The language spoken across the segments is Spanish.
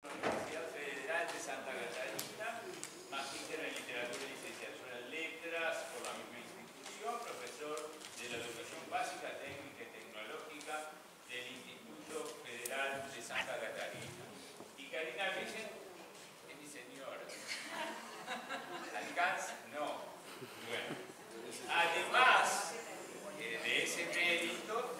Universidad Federal de Santa Catarina, magíster en literatura y licenciatura en letras por la misma institución, profesor de la educación básica, técnica y tecnológica del Instituto Federal de Santa Catarina. Y Karina Vicen es mi señora. ¿Alcanza? No. Bueno, además de ese mérito,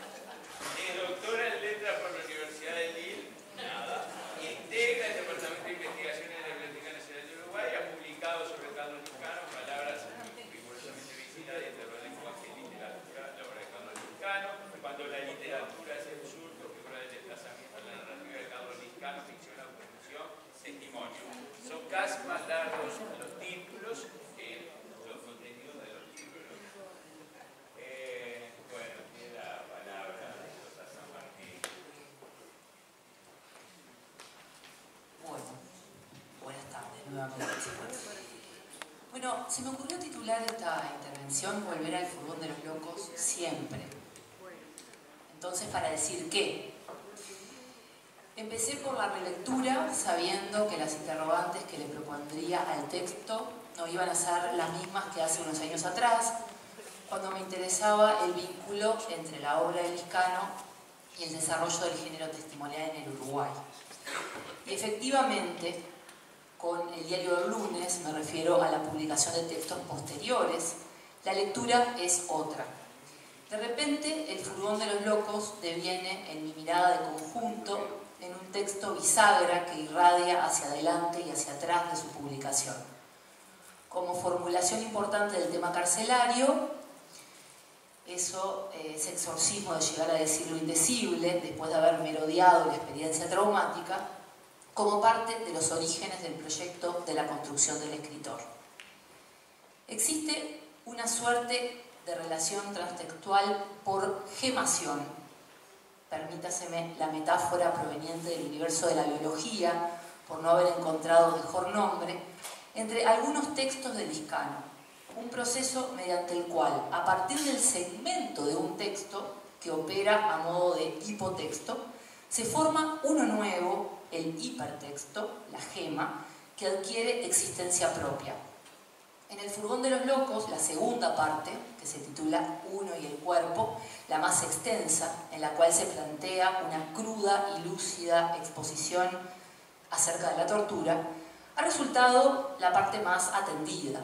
es doctora en letras por la Universidad de Lille. Nada. Integra el Departamento de Investigación en la Biblioteca Nacional de Uruguay, ha publicado sobre Carlos Lescano palabras rigurosamente visitadas entre el lenguaje y literatura, la obra de Carlos Lescano, cuando la literatura es el surco, figura del desplazamiento de la narrativa de Carlos Lescano, ficción, autoficción, testimonio. Son casi más largos los títulos que los contenidos de los libros. Bueno, tiene la palabra de San Martín. Bueno, buenas tardes nuevamente. Bueno, se me ocurrió titular esta intervención Volver al furgón de los locos siempre. Entonces, para decir qué. Empecé por la relectura sabiendo que las interrogantes que le propondría al texto no iban a ser las mismas que hace unos años atrás, cuando me interesaba el vínculo entre la obra de Lescano y el desarrollo del género testimonial en el Uruguay. Y efectivamente, con el diario del lunes, me refiero a la publicación de textos posteriores, la lectura es otra. De repente, el furgón de los locos deviene, en mi mirada de conjunto, en un texto bisagra que irradia hacia adelante y hacia atrás de su publicación. Como formulación importante del tema carcelario, ese exorcismo de llegar a decir lo indecible, después de haber merodeado la experiencia traumática, como parte de los orígenes del proyecto de la construcción del escritor. Existe una suerte de relación transtextual por gemación, permítaseme la metáfora proveniente del universo de la biología, por no haber encontrado mejor nombre, entre algunos textos de Lescano, un proceso mediante el cual, a partir del segmento de un texto que opera a modo de hipotexto, se forma uno nuevo, el hipertexto, la gema, que adquiere existencia propia. En el furgón de los locos, la segunda parte, que se titula Uno y el cuerpo, la más extensa, en la cual se plantea una cruda y lúcida exposición acerca de la tortura, ha resultado la parte más atendida.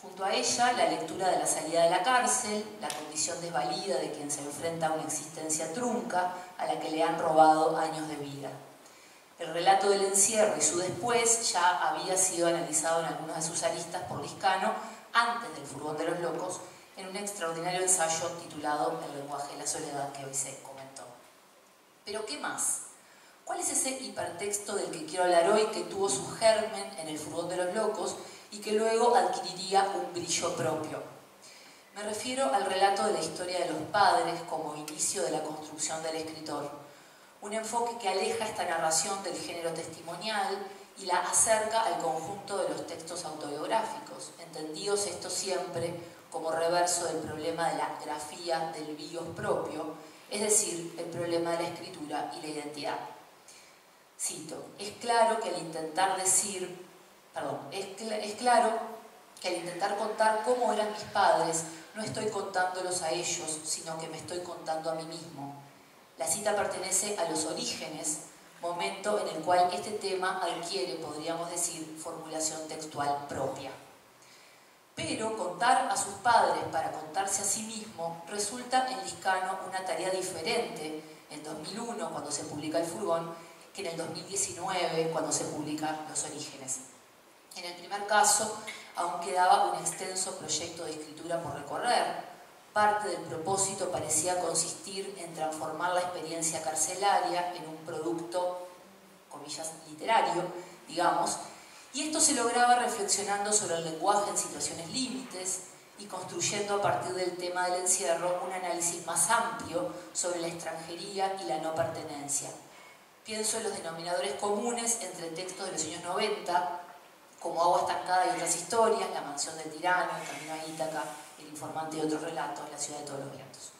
Junto a ella, la lectura de la salida de la cárcel, la condición desvalida de quien se enfrenta a una existencia trunca a la que le han robado años de vida. El relato del encierro y su después ya había sido analizado en algunas de sus aristas por Lescano antes del furgón de los locos, en un extraordinario ensayo titulado El lenguaje de la soledad, que hoy se comentó. Pero ¿qué más? ¿Cuál es ese hipertexto del que quiero hablar hoy, que tuvo su germen en el furgón de los locos y que luego adquiriría un brillo propio? Me refiero al relato de la historia de los padres como inicio de la construcción del escritor. Un enfoque que aleja esta narración del género testimonial y la acerca al conjunto de los textos autobiográficos, entendidos estos siempre como reverso del problema de la grafía del bios propio, es decir, el problema de la escritura y la identidad. Cito: es claro que al intentar contar cómo eran mis padres, no estoy contándolos a ellos, sino que me estoy contando a mí mismo. La cita pertenece a los orígenes, momento en el cual este tema adquiere, podríamos decir, formulación textual propia. Pero contar a sus padres para contarse a sí mismo resulta en Lescano una tarea diferente en 2001, cuando se publica El furgón, que en el 2019, cuando se publica Los orígenes. En el primer caso, aún quedaba un extenso proyecto de escritura por recorrer. Parte del propósito parecía consistir en transformar la experiencia carcelaria en un producto, comillas, literario, digamos, y esto se lograba reflexionando sobre el lenguaje en situaciones límites y construyendo a partir del tema del encierro un análisis más amplio sobre la extranjería y la no pertenencia. Pienso en los denominadores comunes entre textos de los años 90, como Agua estancada y otras historias, La mansión del tirano, El camino a Ítaca, El informante y otros relatos, La ciudad de todos los vientos.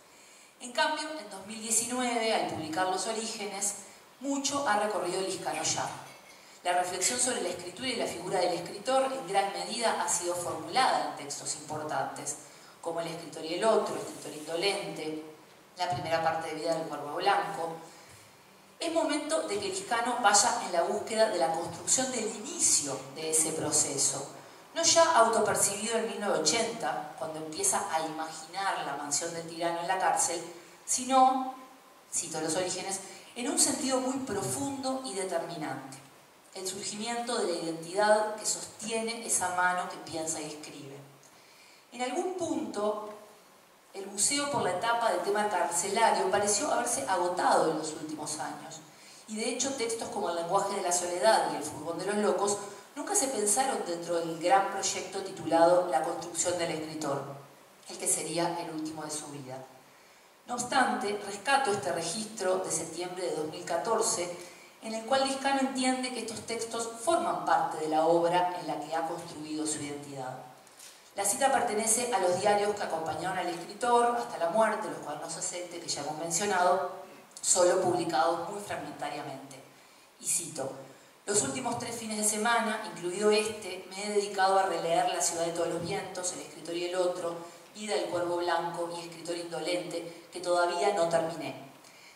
En cambio, en 2019, al publicar Los orígenes, mucho ha recorrido Lescano ya. La reflexión sobre la escritura y la figura del escritor en gran medida ha sido formulada en textos importantes, como El escritor y el otro, El escritor indolente, la primera parte de Vida del Cuervo Blanco. Es momento de que Liscano vaya en la búsqueda de la construcción del inicio de ese proceso, no ya autopercibido en 1980, cuando empieza a imaginar la mansión del tirano en la cárcel, sino, cito Los Orígenes, en un sentido muy profundo y determinante, el surgimiento de la identidad que sostiene esa mano que piensa y escribe. En algún punto, el buceo por la etapa del tema carcelario pareció haberse agotado en los últimos años, y de hecho textos como El lenguaje de la soledad y El furgón de los locos nunca se pensaron dentro del gran proyecto titulado La construcción del escritor, el que sería el último de su vida. No obstante, rescato este registro de septiembre de 2014, en el cual Liscano entiende que estos textos forman parte de la obra en la que ha construido su identidad. La cita pertenece a los diarios que acompañaron al escritor hasta la muerte, los cuadernos 60 que ya hemos mencionado, solo publicados muy fragmentariamente. Y cito: los últimos 3 fines de semana, incluido este, me he dedicado a releer La ciudad de todos los vientos, El escritor y el otro, Vida del Cuervo Blanco y Escritor indolente, que todavía no terminé.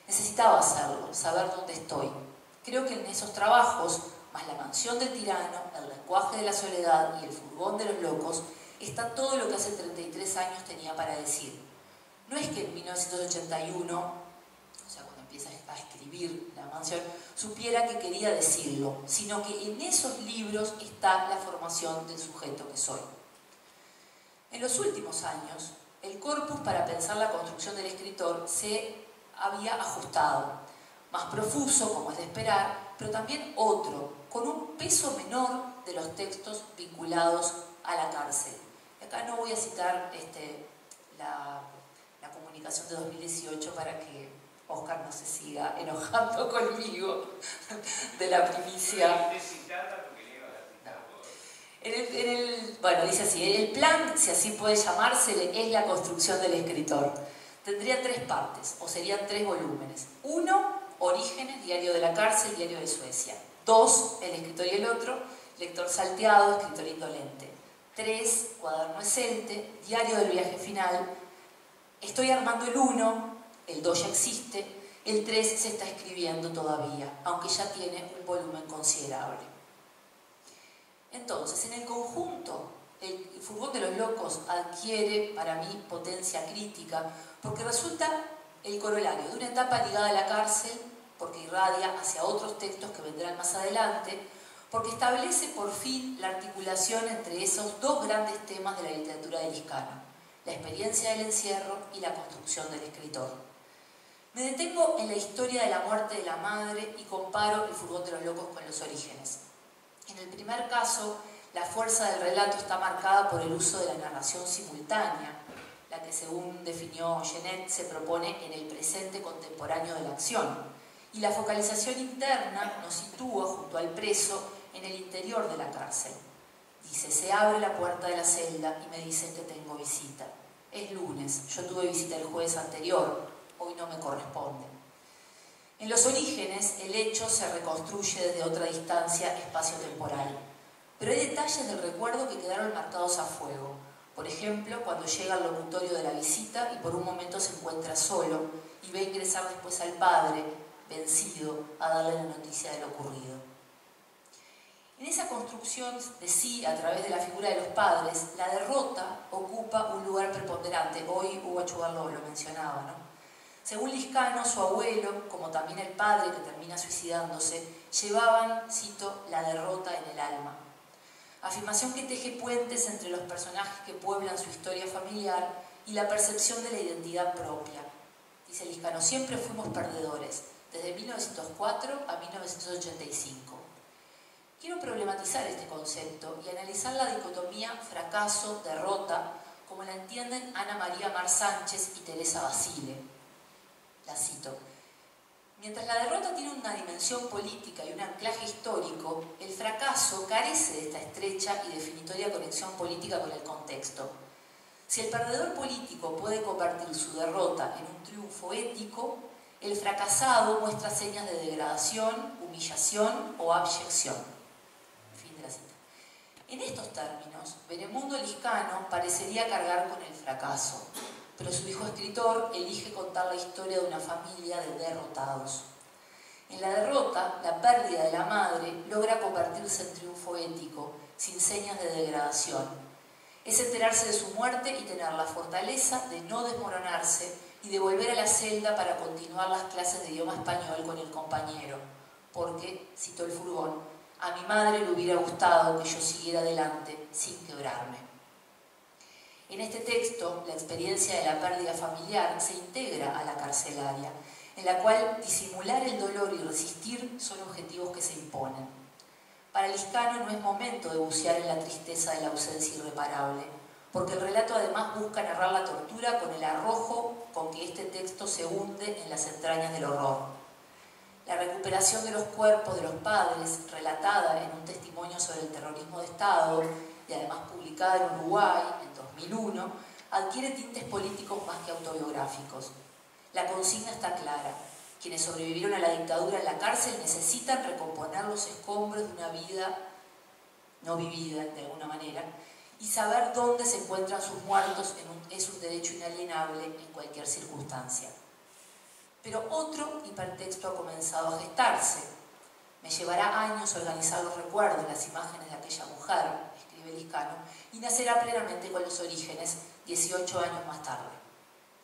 Necesitaba hacerlo, saber dónde estoy. Creo que en esos trabajos, más La mansión del tirano, El lenguaje de la soledad y El furgón de los locos, está todo lo que hace 33 años tenía para decir. No es que en 1981, o sea, cuando empieza a escribir La mansión, supiera que quería decirlo, sino que en esos libros está la formación del sujeto que soy. En los últimos años, el corpus para pensar la construcción del escritor se había ajustado, más profuso, como es de esperar, pero también otro, con un peso menor de los textos vinculados a la cárcel. Acá no voy a citar la comunicación de 2018 para que Oscar no se siga enojando conmigo de la primicia. Bueno, dice así: el plan, si así puede llamarse, es la construcción del escritor. Tendría 3 partes, o serían 3 volúmenes. 1, Orígenes, diario de la cárcel, diario de Suecia. 2, El escritor y el otro, lector salteado, escritor indolente. 3, Cuaderno Escelte, diario del viaje final. Estoy armando el 1, el 2 ya existe, el 3 se está escribiendo todavía, aunque ya tiene un volumen considerable. Entonces, en el conjunto, El furgón de los locos adquiere para mí potencia crítica porque resulta el corolario de una etapa ligada a la cárcel, porque irradia hacia otros textos que vendrán más adelante, porque establece por fin la articulación entre esos 2 grandes temas de la literatura de Liscano: la experiencia del encierro y la construcción del escritor. Me detengo en la historia de la muerte de la madre y comparo El furgón de los locos con Los Orígenes. En el primer caso, la fuerza del relato está marcada por el uso de la narración simultánea, la que, según definió Genet, se propone en el presente contemporáneo de la acción, y la focalización interna nos sitúa junto al preso en el interior de la cárcel. Dice: se abre la puerta de la celda y me dicen que tengo visita. Es lunes, yo tuve visita el jueves anterior, hoy no me corresponde. En Los Orígenes, el hecho se reconstruye desde otra distancia espacio-temporal, pero hay detalles del recuerdo que quedaron marcados a fuego. Por ejemplo, cuando llega al locutorio de la visita y por un momento se encuentra solo y ve ingresar después al padre, vencido, a darle la noticia de lo ocurrido. En esa construcción de sí a través de la figura de los padres, la derrota ocupa un lugar preponderante. Hoy Hugo Chugarlo lo mencionaba, ¿no? Según Liscano, su abuelo, como también el padre que termina suicidándose, llevaban, cito, la derrota en el alma. Afirmación que teje puentes entre los personajes que pueblan su historia familiar y la percepción de la identidad propia. Dice Liscano: siempre fuimos perdedores, desde 1904 a 1985. Quiero problematizar este concepto y analizar la dicotomía fracaso-derrota como la entienden Ana María Mar Sánchez y Teresa Basile. La cito: mientras la derrota tiene una dimensión política y un anclaje histórico, el fracaso carece de esta estrecha y definitoria conexión política con el contexto. Si el perdedor político puede convertir su derrota en un triunfo ético, el fracasado muestra señas de degradación, humillación o abyección. En estos términos, Benemundo Liscano parecería cargar con el fracaso, pero su hijo escritor elige contar la historia de una familia de derrotados. En la derrota, la pérdida de la madre logra convertirse en triunfo ético, sin señas de degradación. Es enterarse de su muerte y tener la fortaleza de no desmoronarse y de volver a la celda para continuar las clases de idioma español con el compañero, porque, citó el Furgón, a mi madre le hubiera gustado que yo siguiera adelante sin quebrarme. En este texto, la experiencia de la pérdida familiar se integra a la carcelaria, en la cual disimular el dolor y resistir son objetivos que se imponen. Para Liscano no es momento de bucear en la tristeza de la ausencia irreparable, porque el relato además busca narrar la tortura con el arrojo con que este texto se hunde en las entrañas del horror. La recuperación de los cuerpos de los padres, relatada en un testimonio sobre el terrorismo de Estado y además publicada en Uruguay en 2001, adquiere tintes políticos más que autobiográficos. La consigna está clara. Quienes sobrevivieron a la dictadura en la cárcel necesitan recomponer los escombros de una vida no vivida, de alguna manera, y saber dónde se encuentran sus muertos es un derecho inalienable en cualquier circunstancia. Pero otro hipertexto ha comenzado a gestarse. Me llevará años organizar los recuerdos, las imágenes de aquella mujer, escribe Liscano, y nacerá plenamente con los orígenes 18 años más tarde.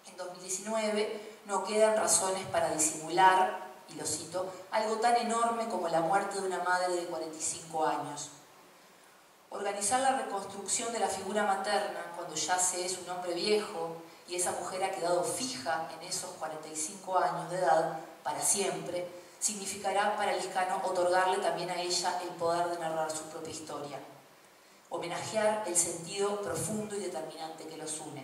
En 2019 no quedan razones para disimular, y lo cito, algo tan enorme como la muerte de una madre de 45 años. Organizar la reconstrucción de la figura materna cuando ya se es un hombre viejo y esa mujer ha quedado fija en esos 45 años de edad para siempre, significará para Liscano otorgarle también a ella el poder de narrar su propia historia, homenajear el sentido profundo y determinante que los une.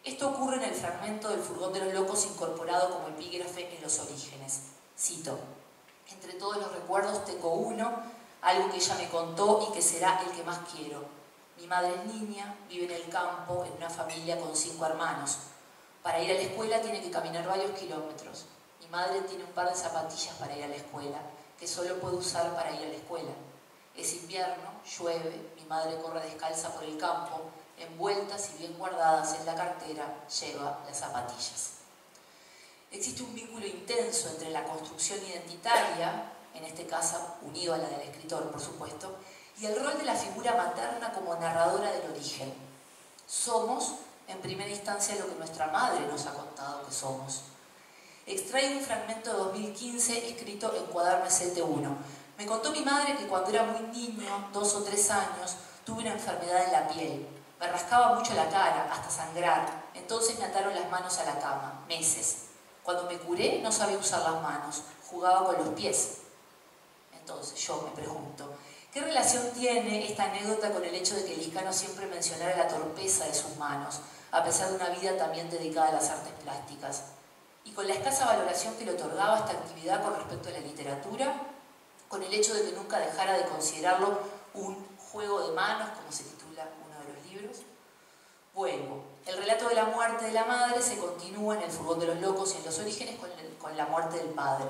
Esto ocurre en el fragmento del Furgón de los Locos incorporado como epígrafe en los orígenes. Cito: entre todos los recuerdos tengo uno, algo que ella me contó y que será el que más quiero. Mi madre es niña, vive en el campo, en una familia con 5 hermanos. Para ir a la escuela tiene que caminar varios kilómetros. Mi madre tiene un par de zapatillas para ir a la escuela, que solo puede usar para ir a la escuela. Es invierno, llueve, mi madre corre descalza por el campo, envueltas y bien guardadas en la cartera, lleva las zapatillas. Existe un vínculo intenso entre la construcción identitaria, en este caso unido a la del escritor, por supuesto, y el rol de la figura materna como narradora del origen. Somos, en primera instancia, lo que nuestra madre nos ha contado que somos. Extraigo un fragmento de 2015 escrito en Cuaderno ST1. Me contó mi madre que cuando era muy niño, 2 o 3 años, tuve una enfermedad en la piel. Me rascaba mucho la cara, hasta sangrar. Entonces me ataron las manos a la cama, meses. Cuando me curé, no sabía usar las manos, jugaba con los pies. Entonces yo me pregunto, ¿qué relación tiene esta anécdota con el hecho de que Liscano siempre mencionara la torpeza de sus manos, a pesar de una vida también dedicada a las artes plásticas? Y con la escasa valoración que le otorgaba esta actividad con respecto a la literatura, con el hecho de que nunca dejara de considerarlo un juego de manos, como se titula uno de los libros. Vuelvo. El relato de la muerte de la madre se continúa en el Furgón de los Locos y en los orígenes con la muerte del padre.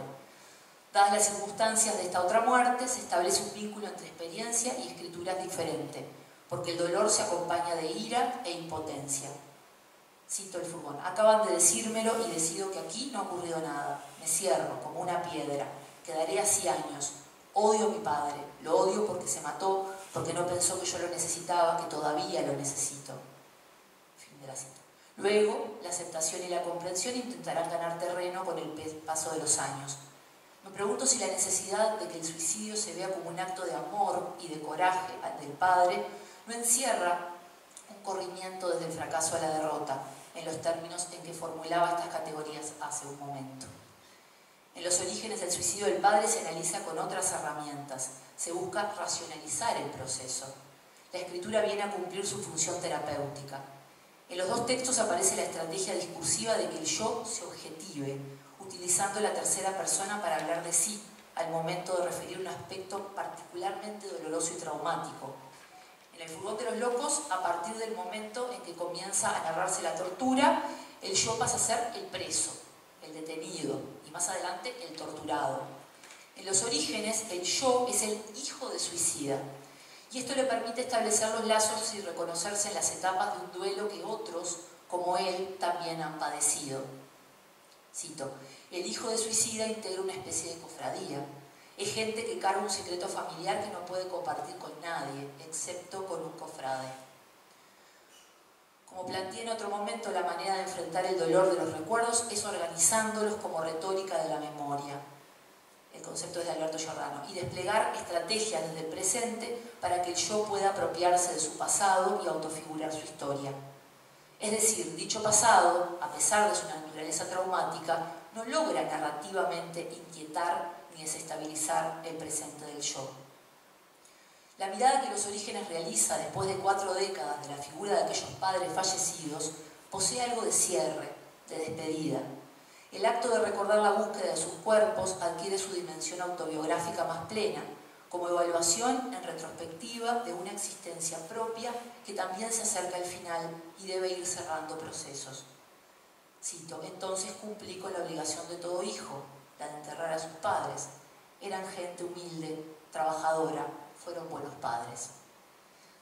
Dadas las circunstancias de esta otra muerte, se establece un vínculo entre experiencia y escritura diferente, porque el dolor se acompaña de ira e impotencia. Cito el Furgón: acaban de decírmelo y decido que aquí no ha ocurrido nada. Me cierro como una piedra. Quedaré así años. Odio a mi padre. Lo odio porque se mató, porque no pensó que yo lo necesitaba, que todavía lo necesito. Fin de la cita. Luego, la aceptación y la comprensión intentarán ganar terreno con el paso de los años. Me pregunto si la necesidad de que el suicidio se vea como un acto de amor y de coraje del padre no encierra un corrimiento desde el fracaso a la derrota, en los términos en que formulaba estas categorías hace un momento. En los orígenes del suicidio del padre se analiza con otras herramientas, se busca racionalizar el proceso. La escritura viene a cumplir su función terapéutica. En los dos textos aparece la estrategia discursiva de que el yo se objetive, utilizando la tercera persona para hablar de sí al momento de referir un aspecto particularmente doloroso y traumático. En el Furgón de los Locos, a partir del momento en que comienza a narrarse la tortura, el yo pasa a ser el preso, el detenido y más adelante el torturado. En los orígenes, el yo es el hijo de suicida y esto le permite establecer los lazos y reconocerse en las etapas de un duelo que otros, como él, también han padecido. Cito: el hijo de suicida integra una especie de cofradía. Es gente que carga un secreto familiar que no puede compartir con nadie, excepto con un cofrade. Como planteé en otro momento, la manera de enfrentar el dolor de los recuerdos es organizándolos como retórica de la memoria. El concepto es de Alberto Giordano. Y desplegar estrategias desde el presente para que el yo pueda apropiarse de su pasado y autofigurar su historia. Es decir, dicho pasado, a pesar de su naturaleza traumática, no logra narrativamente inquietar ni desestabilizar el presente del yo. La mirada que Los Orígenes realiza después de 4 décadas de la figura de aquellos padres fallecidos posee algo de cierre, de despedida. El acto de recordar la búsqueda de sus cuerpos adquiere su dimensión autobiográfica más plena, como evaluación en retrospectiva de una existencia propia que también se acerca al final y debe ir cerrando procesos. Cito: entonces cumplí con la obligación de todo hijo, la de enterrar a sus padres. Eran gente humilde, trabajadora, fueron buenos padres.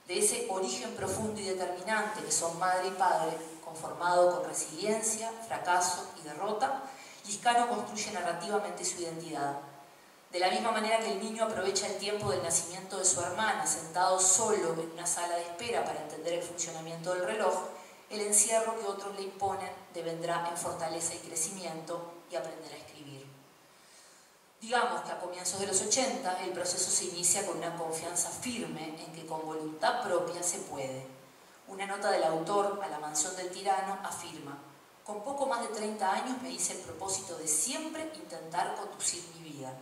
De ese origen profundo y determinante que son madre y padre, conformado con resiliencia, fracaso y derrota, Liscano construye narrativamente su identidad. De la misma manera que el niño aprovecha el tiempo del nacimiento de su hermana, sentado solo en una sala de espera para entender el funcionamiento del reloj, el encierro que otros le imponen devendrá en fortaleza y crecimiento y aprender a escribir. Digamos que a comienzos de los 80 el proceso se inicia con una confianza firme en que con voluntad propia se puede. Una nota del autor a La mansión del tirano afirma: con poco más de 30 años me hice el propósito de siempre intentar conducir mi vida,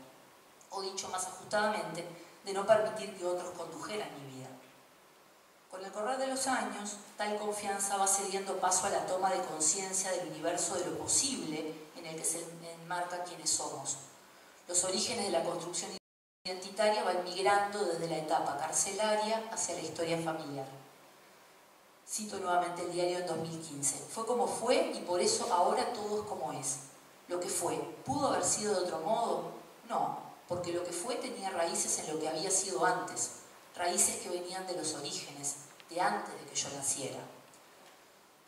o dicho más ajustadamente, de no permitir que otros condujeran mi vida. Con el correr de los años, tal confianza va cediendo paso a la toma de conciencia del universo de lo posible en el que se enmarca quienes somos. Los orígenes de la construcción identitaria van migrando desde la etapa carcelaria hacia la historia familiar. Cito nuevamente el diario en 2015. Fue como fue y por eso ahora todo es como es. Lo que fue, ¿pudo haber sido de otro modo? No, porque lo que fue tenía raíces en lo que había sido antes, raíces que venían de los orígenes, de antes de que yo naciera.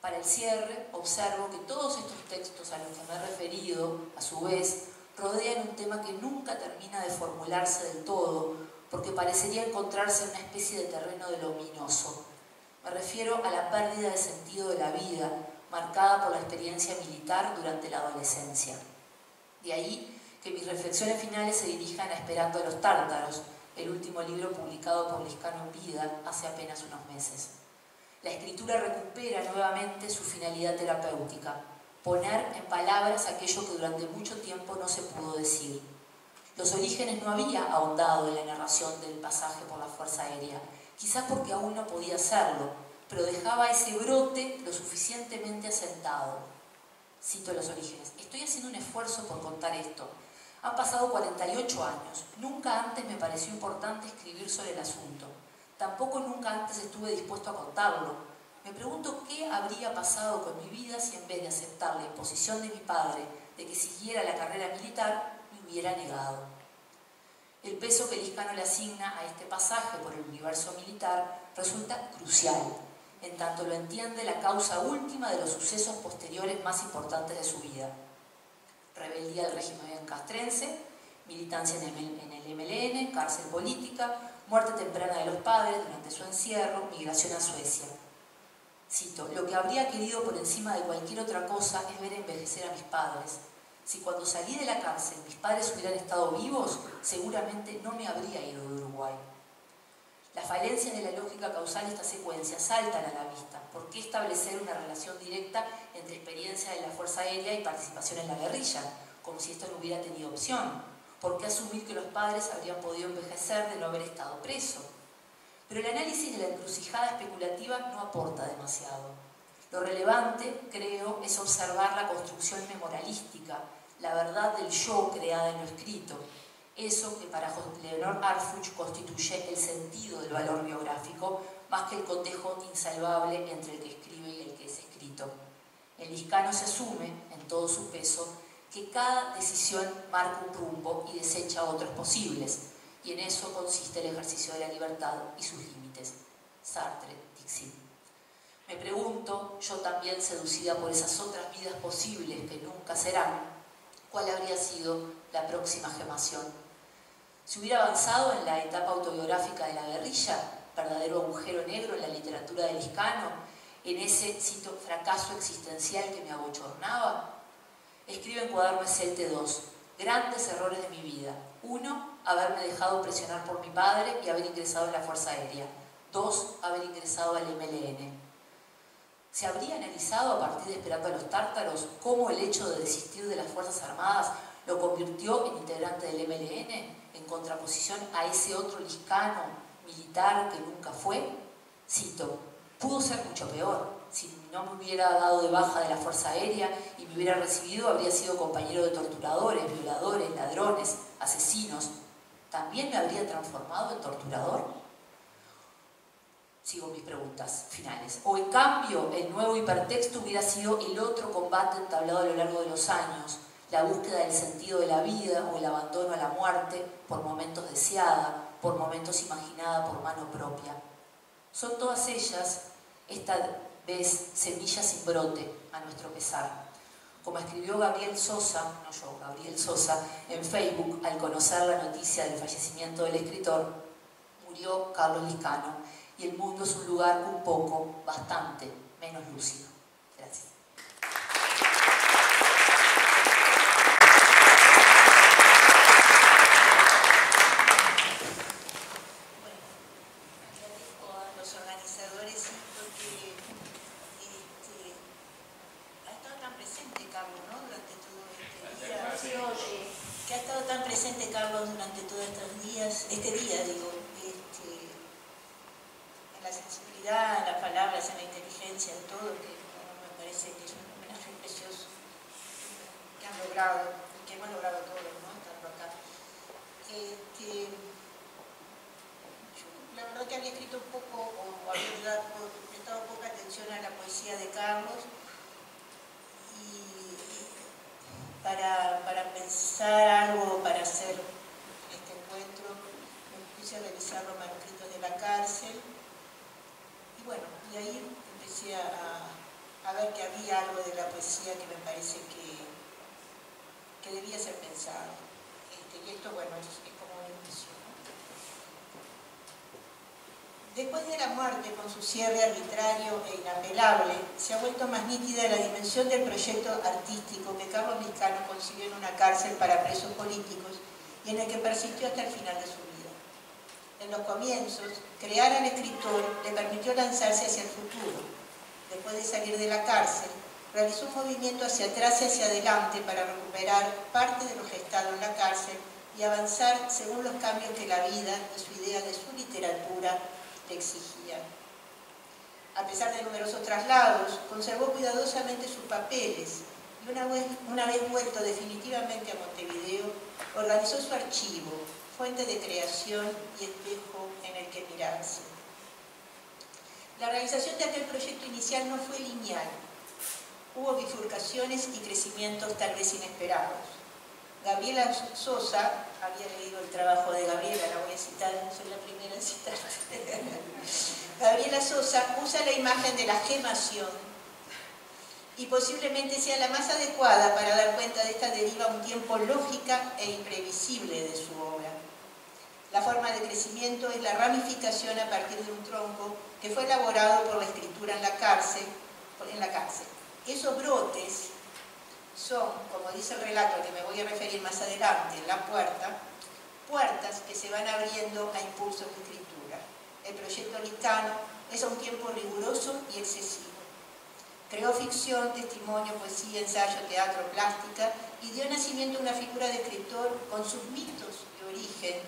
Para el cierre, observo que todos estos textos a los que me he referido, a su vez, rodean un tema que nunca termina de formularse del todo, porque parecería encontrarse en una especie de terreno de lo ominoso. Me refiero a la pérdida de sentido de la vida, marcada por la experiencia militar durante la adolescencia. De ahí que mis reflexiones finales se dirijan a Esperando a los tártaros, el último libro publicado por Liscano en vida hace apenas unos meses. La escritura recupera nuevamente su finalidad terapéutica: poner en palabras aquello que durante mucho tiempo no se pudo decir. Los Orígenes no había ahondado en la narración del pasaje por la Fuerza Aérea, quizás porque aún no podía hacerlo, pero dejaba ese brote lo suficientemente asentado. Cito Los Orígenes: estoy haciendo un esfuerzo por contar esto. Han pasado 48 años. Nunca antes me pareció importante escribir sobre el asunto. Tampoco nunca antes estuve dispuesto a contarlo. Me pregunto qué habría pasado con mi vida si en vez de aceptar la imposición de mi padre de que siguiera la carrera militar, me hubiera negado. El peso que Liscano le asigna a este pasaje por el universo militar resulta crucial, en tanto lo entiende la causa última de los sucesos posteriores más importantes de su vida: rebeldía del régimen castrense, militancia en el MLN, cárcel política, muerte temprana de los padres durante su encierro, migración a Suecia. Cito: lo que habría querido por encima de cualquier otra cosa es ver envejecer a mis padres. Si cuando salí de la cárcel mis padres hubieran estado vivos, seguramente no me habría ido de Uruguay. Las falencias de la lógica causal de esta secuencia saltan a la vista. ¿Por qué establecer una relación directa entre experiencia de la Fuerza Aérea y participación en la guerrilla, como si esto no hubiera tenido opción? ¿Por qué asumir que los padres habrían podido envejecer de no haber estado preso? Pero el análisis de la encrucijada especulativa no aporta demasiado. Lo relevante, creo, es observar la construcción memorialística, la verdad del yo creada en lo escrito, eso que para Leonor Arfuch constituye el sentido del valor biográfico, más que el cotejo insalvable entre el que escribe y el que es escrito. En Liscano se asume, en todo su peso, que cada decisión marca un rumbo y desecha otros posibles. y en eso consiste el ejercicio de la libertad y sus límites. Sartre, Dixit. Me pregunto, yo también seducida por esas otras vidas posibles que nunca serán, ¿cuál habría sido la próxima gemación? Si hubiera avanzado en la etapa autobiográfica de la guerrilla, verdadero agujero negro en la literatura de Liscano, en ese, cito, fracaso existencial que me abochornaba, escribe en Cuaderno Escelte 2, grandes errores de mi vida. 1, haberme dejado presionar por mi padre y haber ingresado en la Fuerza Aérea. 2, haber ingresado al MLN. ¿Se habría analizado a partir de Esperando a los Tártaros cómo el hecho de desistir de las Fuerzas Armadas lo convirtió en integrante del MLN, en contraposición a ese otro Liscano militar que nunca fue? Cito, pudo ser mucho peor. Si no me hubiera dado de baja de la Fuerza Aérea y me hubiera recibido, habría sido compañero de torturadores, violadores, ladrones, asesinos. ¿También me habría transformado en torturador? Sigo mis preguntas finales. O en cambio, el nuevo hipertexto hubiera sido el otro combate entablado a lo largo de los años, la búsqueda del sentido de la vida o el abandono a la muerte, por momentos deseada, por momentos imaginada por mano propia. Son todas ellas, esta vez, semillas sin brote, a nuestro pesar. Como escribió Gabriel Sosa, no yo, Gabriel Sosa, en Facebook, al conocer la noticia del fallecimiento del escritor, murió Carlos Liscano, y el mundo es un lugar un poco, bastante, menos lúcido. Gracias. En las palabras, en la inteligencia, en todo, que me parece que es un homenaje precioso que han logrado, que hemos logrado todos, ¿no? Estando acá. Yo, la verdad que había escrito un poco, o había prestado poca atención a la poesía de Carlos, y para pensar algo, para hacer este encuentro, me puse a revisar los manuscritos de la cárcel. Y bueno, y ahí empecé a ver que había algo de la poesía que me parece que debía ser pensado. Y esto, bueno, es como una inicio, ¿no? Después de la muerte, con su cierre arbitrario e inapelable, se ha vuelto más nítida la dimensión del proyecto artístico que Carlos Liscano concibió en una cárcel para presos políticos y en el que persistió hasta el final de su vida. En los comienzos, crear al escritor le permitió lanzarse hacia el futuro. Después de salir de la cárcel, realizó un movimiento hacia atrás y hacia adelante para recuperar parte de lo gestado en la cárcel y avanzar según los cambios que la vida y su idea de su literatura le exigían. A pesar de numerosos traslados, conservó cuidadosamente sus papeles y una vez vuelto definitivamente a Montevideo, organizó su archivo, fuente de creación y espejo en el que mirarse. La realización de aquel proyecto inicial no fue lineal. Hubo bifurcaciones y crecimientos tal vez inesperados. Gabriela Sosa, había leído el trabajo de Gabriela, la voy a citar, soy la primera en citar. Gabriela Sosa usa la imagen de la gemación y posiblemente sea la más adecuada para dar cuenta de esta deriva a un tiempo lógica e imprevisible de su obra. La forma de crecimiento es la ramificación a partir de un tronco que fue elaborado por la escritura en la cárcel. Esos brotes son, como dice el relato al que me voy a referir más adelante, La Puerta, puertas que se van abriendo a impulsos de escritura. El proyecto Liscano es a un tiempo riguroso y excesivo. Creó ficción, testimonio, poesía, ensayo, teatro, plástica y dio nacimiento a una figura de escritor con sus mitos de origen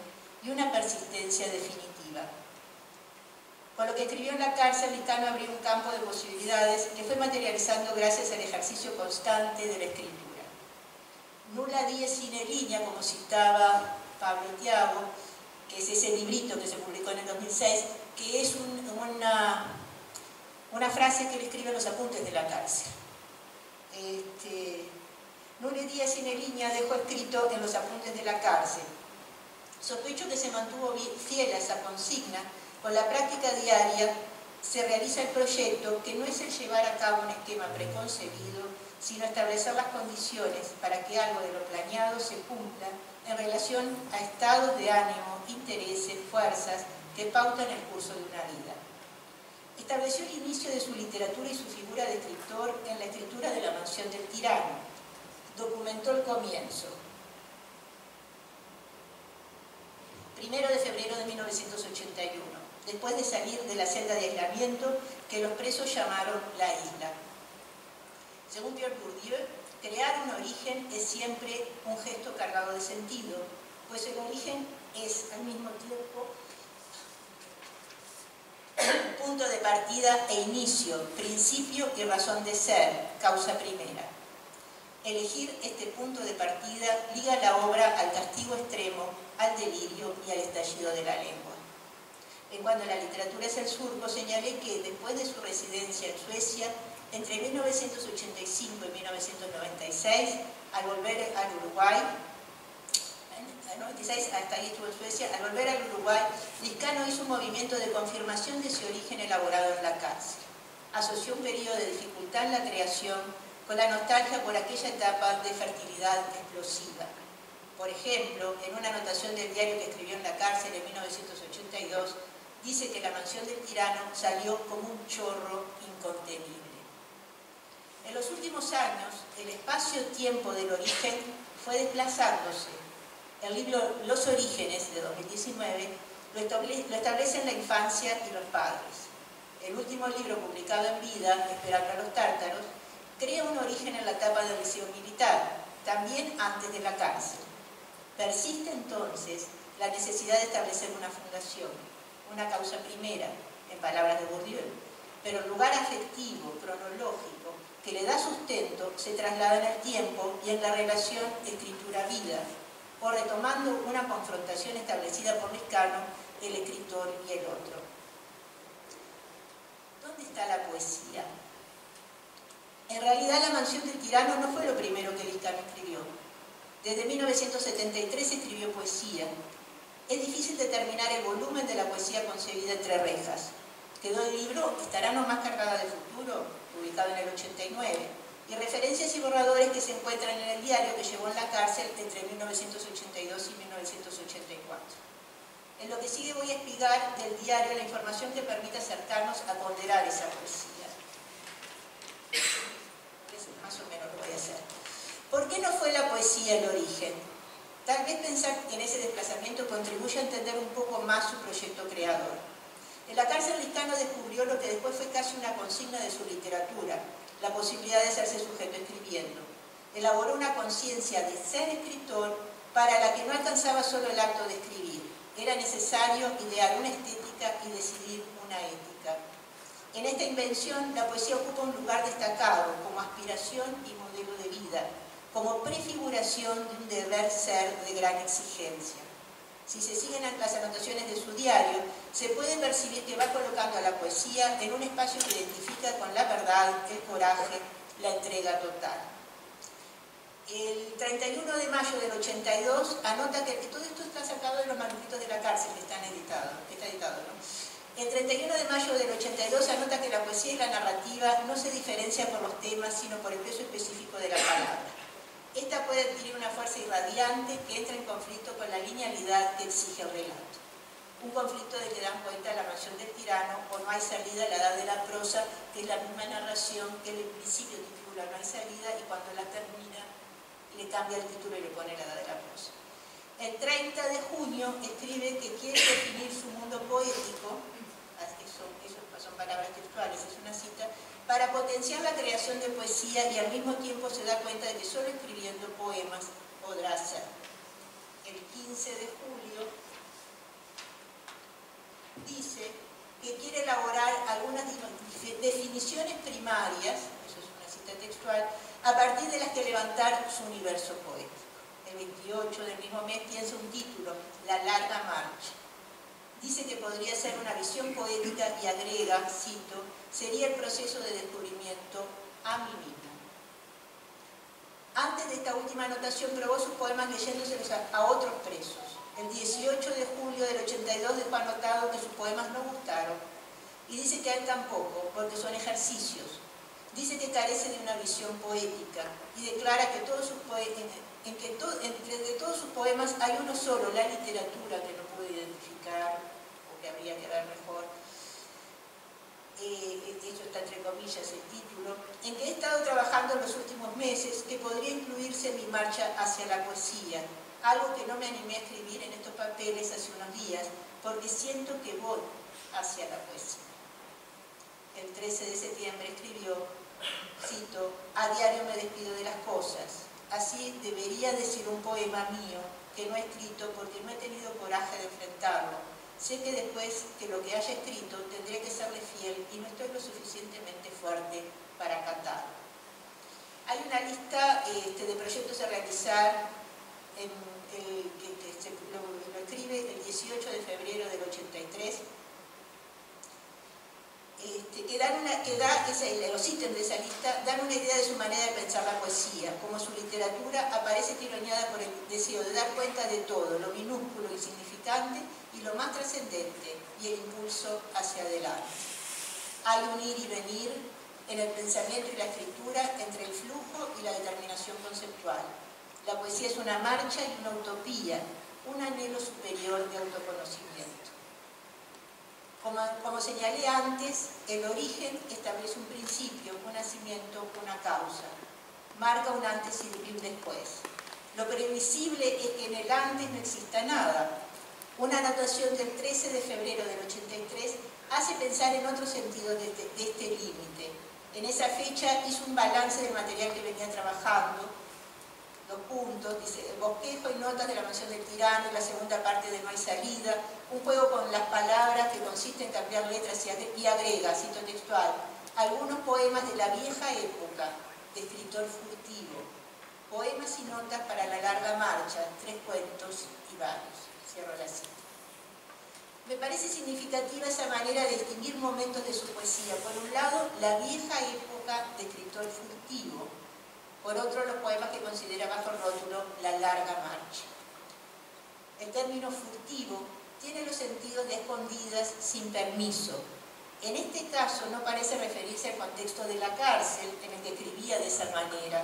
y una persistencia definitiva. Con lo que escribió en la cárcel, Liscano abrió un campo de posibilidades que fue materializando gracias al ejercicio constante de la escritura. Nulla dies sine linea, como citaba Pablo Tiago, que es ese librito que se publicó en el 2006, que es una frase que él escribe en los apuntes de la cárcel. Nulla dies sine linea dejó escrito en los apuntes de la cárcel. Sospecho que se mantuvo fiel a esa consigna. Con la práctica diaria se realiza el proyecto, que no es el llevar a cabo un esquema preconcebido, sino establecer las condiciones para que algo de lo planeado se cumpla en relación a estados de ánimo, intereses, fuerzas que pautan el curso de una vida. Estableció el inicio de su literatura y su figura de escritor en la escritura de La mansión del tirano. Documentó el comienzo. 1 de febrero de 1981, después de salir de la celda de aislamiento que los presos llamaron la isla. Según Pierre Bourdieu, crear un origen es siempre un gesto cargado de sentido, pues el origen es al mismo tiempo punto de partida e inicio, principio y razón de ser, causa primera. Elegir este punto de partida liga la obra al castigo extremo, al delirio y al estallido de la lengua. En cuanto a la literatura es el surco, señalé que después de su residencia en Suecia, entre 1985 y 1996, al volver al Uruguay, hasta ahí estuvo en Suecia, al volver al Uruguay, Liscano hizo un movimiento de confirmación de ese origen elaborado en la cárcel. Asoció un periodo de dificultad en la creación con la nostalgia por aquella etapa de fertilidad explosiva. Por ejemplo, en una anotación del diario que escribió en la cárcel en 1982, dice que La mansión del tirano salió como un chorro incontenible. En los últimos años, el espacio-tiempo del origen fue desplazándose. El libro Los Orígenes, de 2019, lo establece en la infancia y los padres. El último libro publicado en vida, Esperando a los tártaros, crea un origen en la etapa del liceo militar, también antes de la cárcel. Persiste entonces la necesidad de establecer una fundación, una causa primera, en palabras de Bourdieu, pero el lugar afectivo, cronológico, que le da sustento, se traslada en el tiempo y en la relación escritura-vida, o retomando una confrontación establecida por Liscano, el escritor y el otro. ¿Dónde está la poesía? En realidad, La mansión del tirano no fue lo primero que Liscano escribió. Desde 1973 escribió poesía. Es difícil determinar el volumen de la poesía concebida entre rejas. Quedó el libro Estará nomás cargada de futuro, publicado en el 89, y referencias y borradores que se encuentran en el diario que llevó en la cárcel entre 1982 y 1984. En lo que sigue voy a explicar del diario la información que permite acercarnos a ponderar esa poesía. Más o menos lo voy a hacer. ¿Por qué no fue la poesía el origen? Tal vez pensar en ese desplazamiento contribuye a entender un poco más su proyecto creador. En la cárcel Liscano descubrió lo que después fue casi una consigna de su literatura, la posibilidad de hacerse sujeto escribiendo. Elaboró una conciencia de ser escritor para la que no alcanzaba solo el acto de escribir. Era necesario idear una estética y decidir una ética. En esta invención, la poesía ocupa un lugar destacado como aspiración y modelo de vida, como prefiguración de un deber ser de gran exigencia. Si se siguen las anotaciones de su diario, se puede percibir que va colocando a la poesía en un espacio que identifica con la verdad, el coraje, la entrega total. El 31 de mayo del 82 anota que todo esto está sacado de los manuscritos de la cárcel que está editado, ¿no? El 31 de mayo del 82 anota que la poesía y la narrativa no se diferencian por los temas, sino por el peso específico de la palabra. Esta puede adquirir una fuerza irradiante que entra en conflicto con la linealidad que exige el relato. Un conflicto del que dan cuenta La mansión del tirano o No hay salida a la edad de la prosa, que es la misma narración que el principio titula No hay salida y cuando la termina le cambia el título y le pone La edad de la prosa. El 30 de junio escribe que quiere definir su mundo poético, eso son palabras textuales, es una cita, para potenciar la creación de poesía y al mismo tiempo se da cuenta de que solo escribiendo poemas podrá hacer. El 15 de julio dice que quiere elaborar algunas definiciones primarias, eso es una cita textual, a partir de las que levantar su universo poético. El 28 del mismo mes piensa un título, La larga marcha. Dice que podría ser una visión poética y agrega, cito, sería el proceso de descubrimiento a mí mismo. Antes de esta última anotación probó sus poemas leyéndoselos a otros presos. El 18 de julio del 82 dejó anotado que sus poemas no gustaron y dice que a él tampoco, porque son ejercicios. Dice que carece de una visión poética y declara que entre todos sus poemas hay uno solo, la literatura, que no puede identificar o que habría que ver mejor. Esto está entre comillas el título, en que he estado trabajando en los últimos meses, que podría incluirse en mi marcha hacia la poesía, algo que no me animé a escribir en estos papeles hace unos días, porque siento que voy hacia la poesía. El 13 de septiembre escribió, cito, a diario me despido de las cosas, así debería decir un poema mío, que no he escrito porque no he tenido coraje de enfrentarlo. Sé que después que lo que haya escrito tendré que serle fiel y no estoy lo suficientemente fuerte para acatarlo. Hay una lista de proyectos a realizar lo escribe el 18 de febrero del 83, los ítems de esa lista dan una idea de su manera de pensar la poesía, como su literatura aparece tironeada por el deseo de dar cuenta de todo, lo minúsculo, insignificante y lo más trascendente, y el impulso hacia adelante. Hay un ir y venir en el pensamiento y la escritura entre el flujo y la determinación conceptual. La poesía es una marcha y una utopía, un anhelo superior de autoconocimiento. Como señalé antes, el origen establece un principio, un nacimiento, una causa. Marca un antes y un después. Lo previsible es que en el antes no exista nada. Una anotación del 13 de febrero del 83 hace pensar en otro sentido de este límite. En esa fecha hizo un balance del material que venía trabajando, los puntos, dice, bosquejo y notas de la mansión del tirano, y la segunda parte de No hay salida, un juego con las palabras que consiste en cambiar letras y agrega, cito textual, algunos poemas de la vieja época, de escritor furtivo, poemas y notas para la larga marcha, 3 cuentos y varios. Cierro la cita. Me parece significativa esa manera de distinguir momentos de su poesía. Por un lado, la vieja época de escritor furtivo. Por otro, los poemas que considera bajo el rótulo La larga marcha. El término furtivo tiene los sentidos de escondidas sin permiso. En este caso no parece referirse al contexto de la cárcel en el que escribía de esa manera,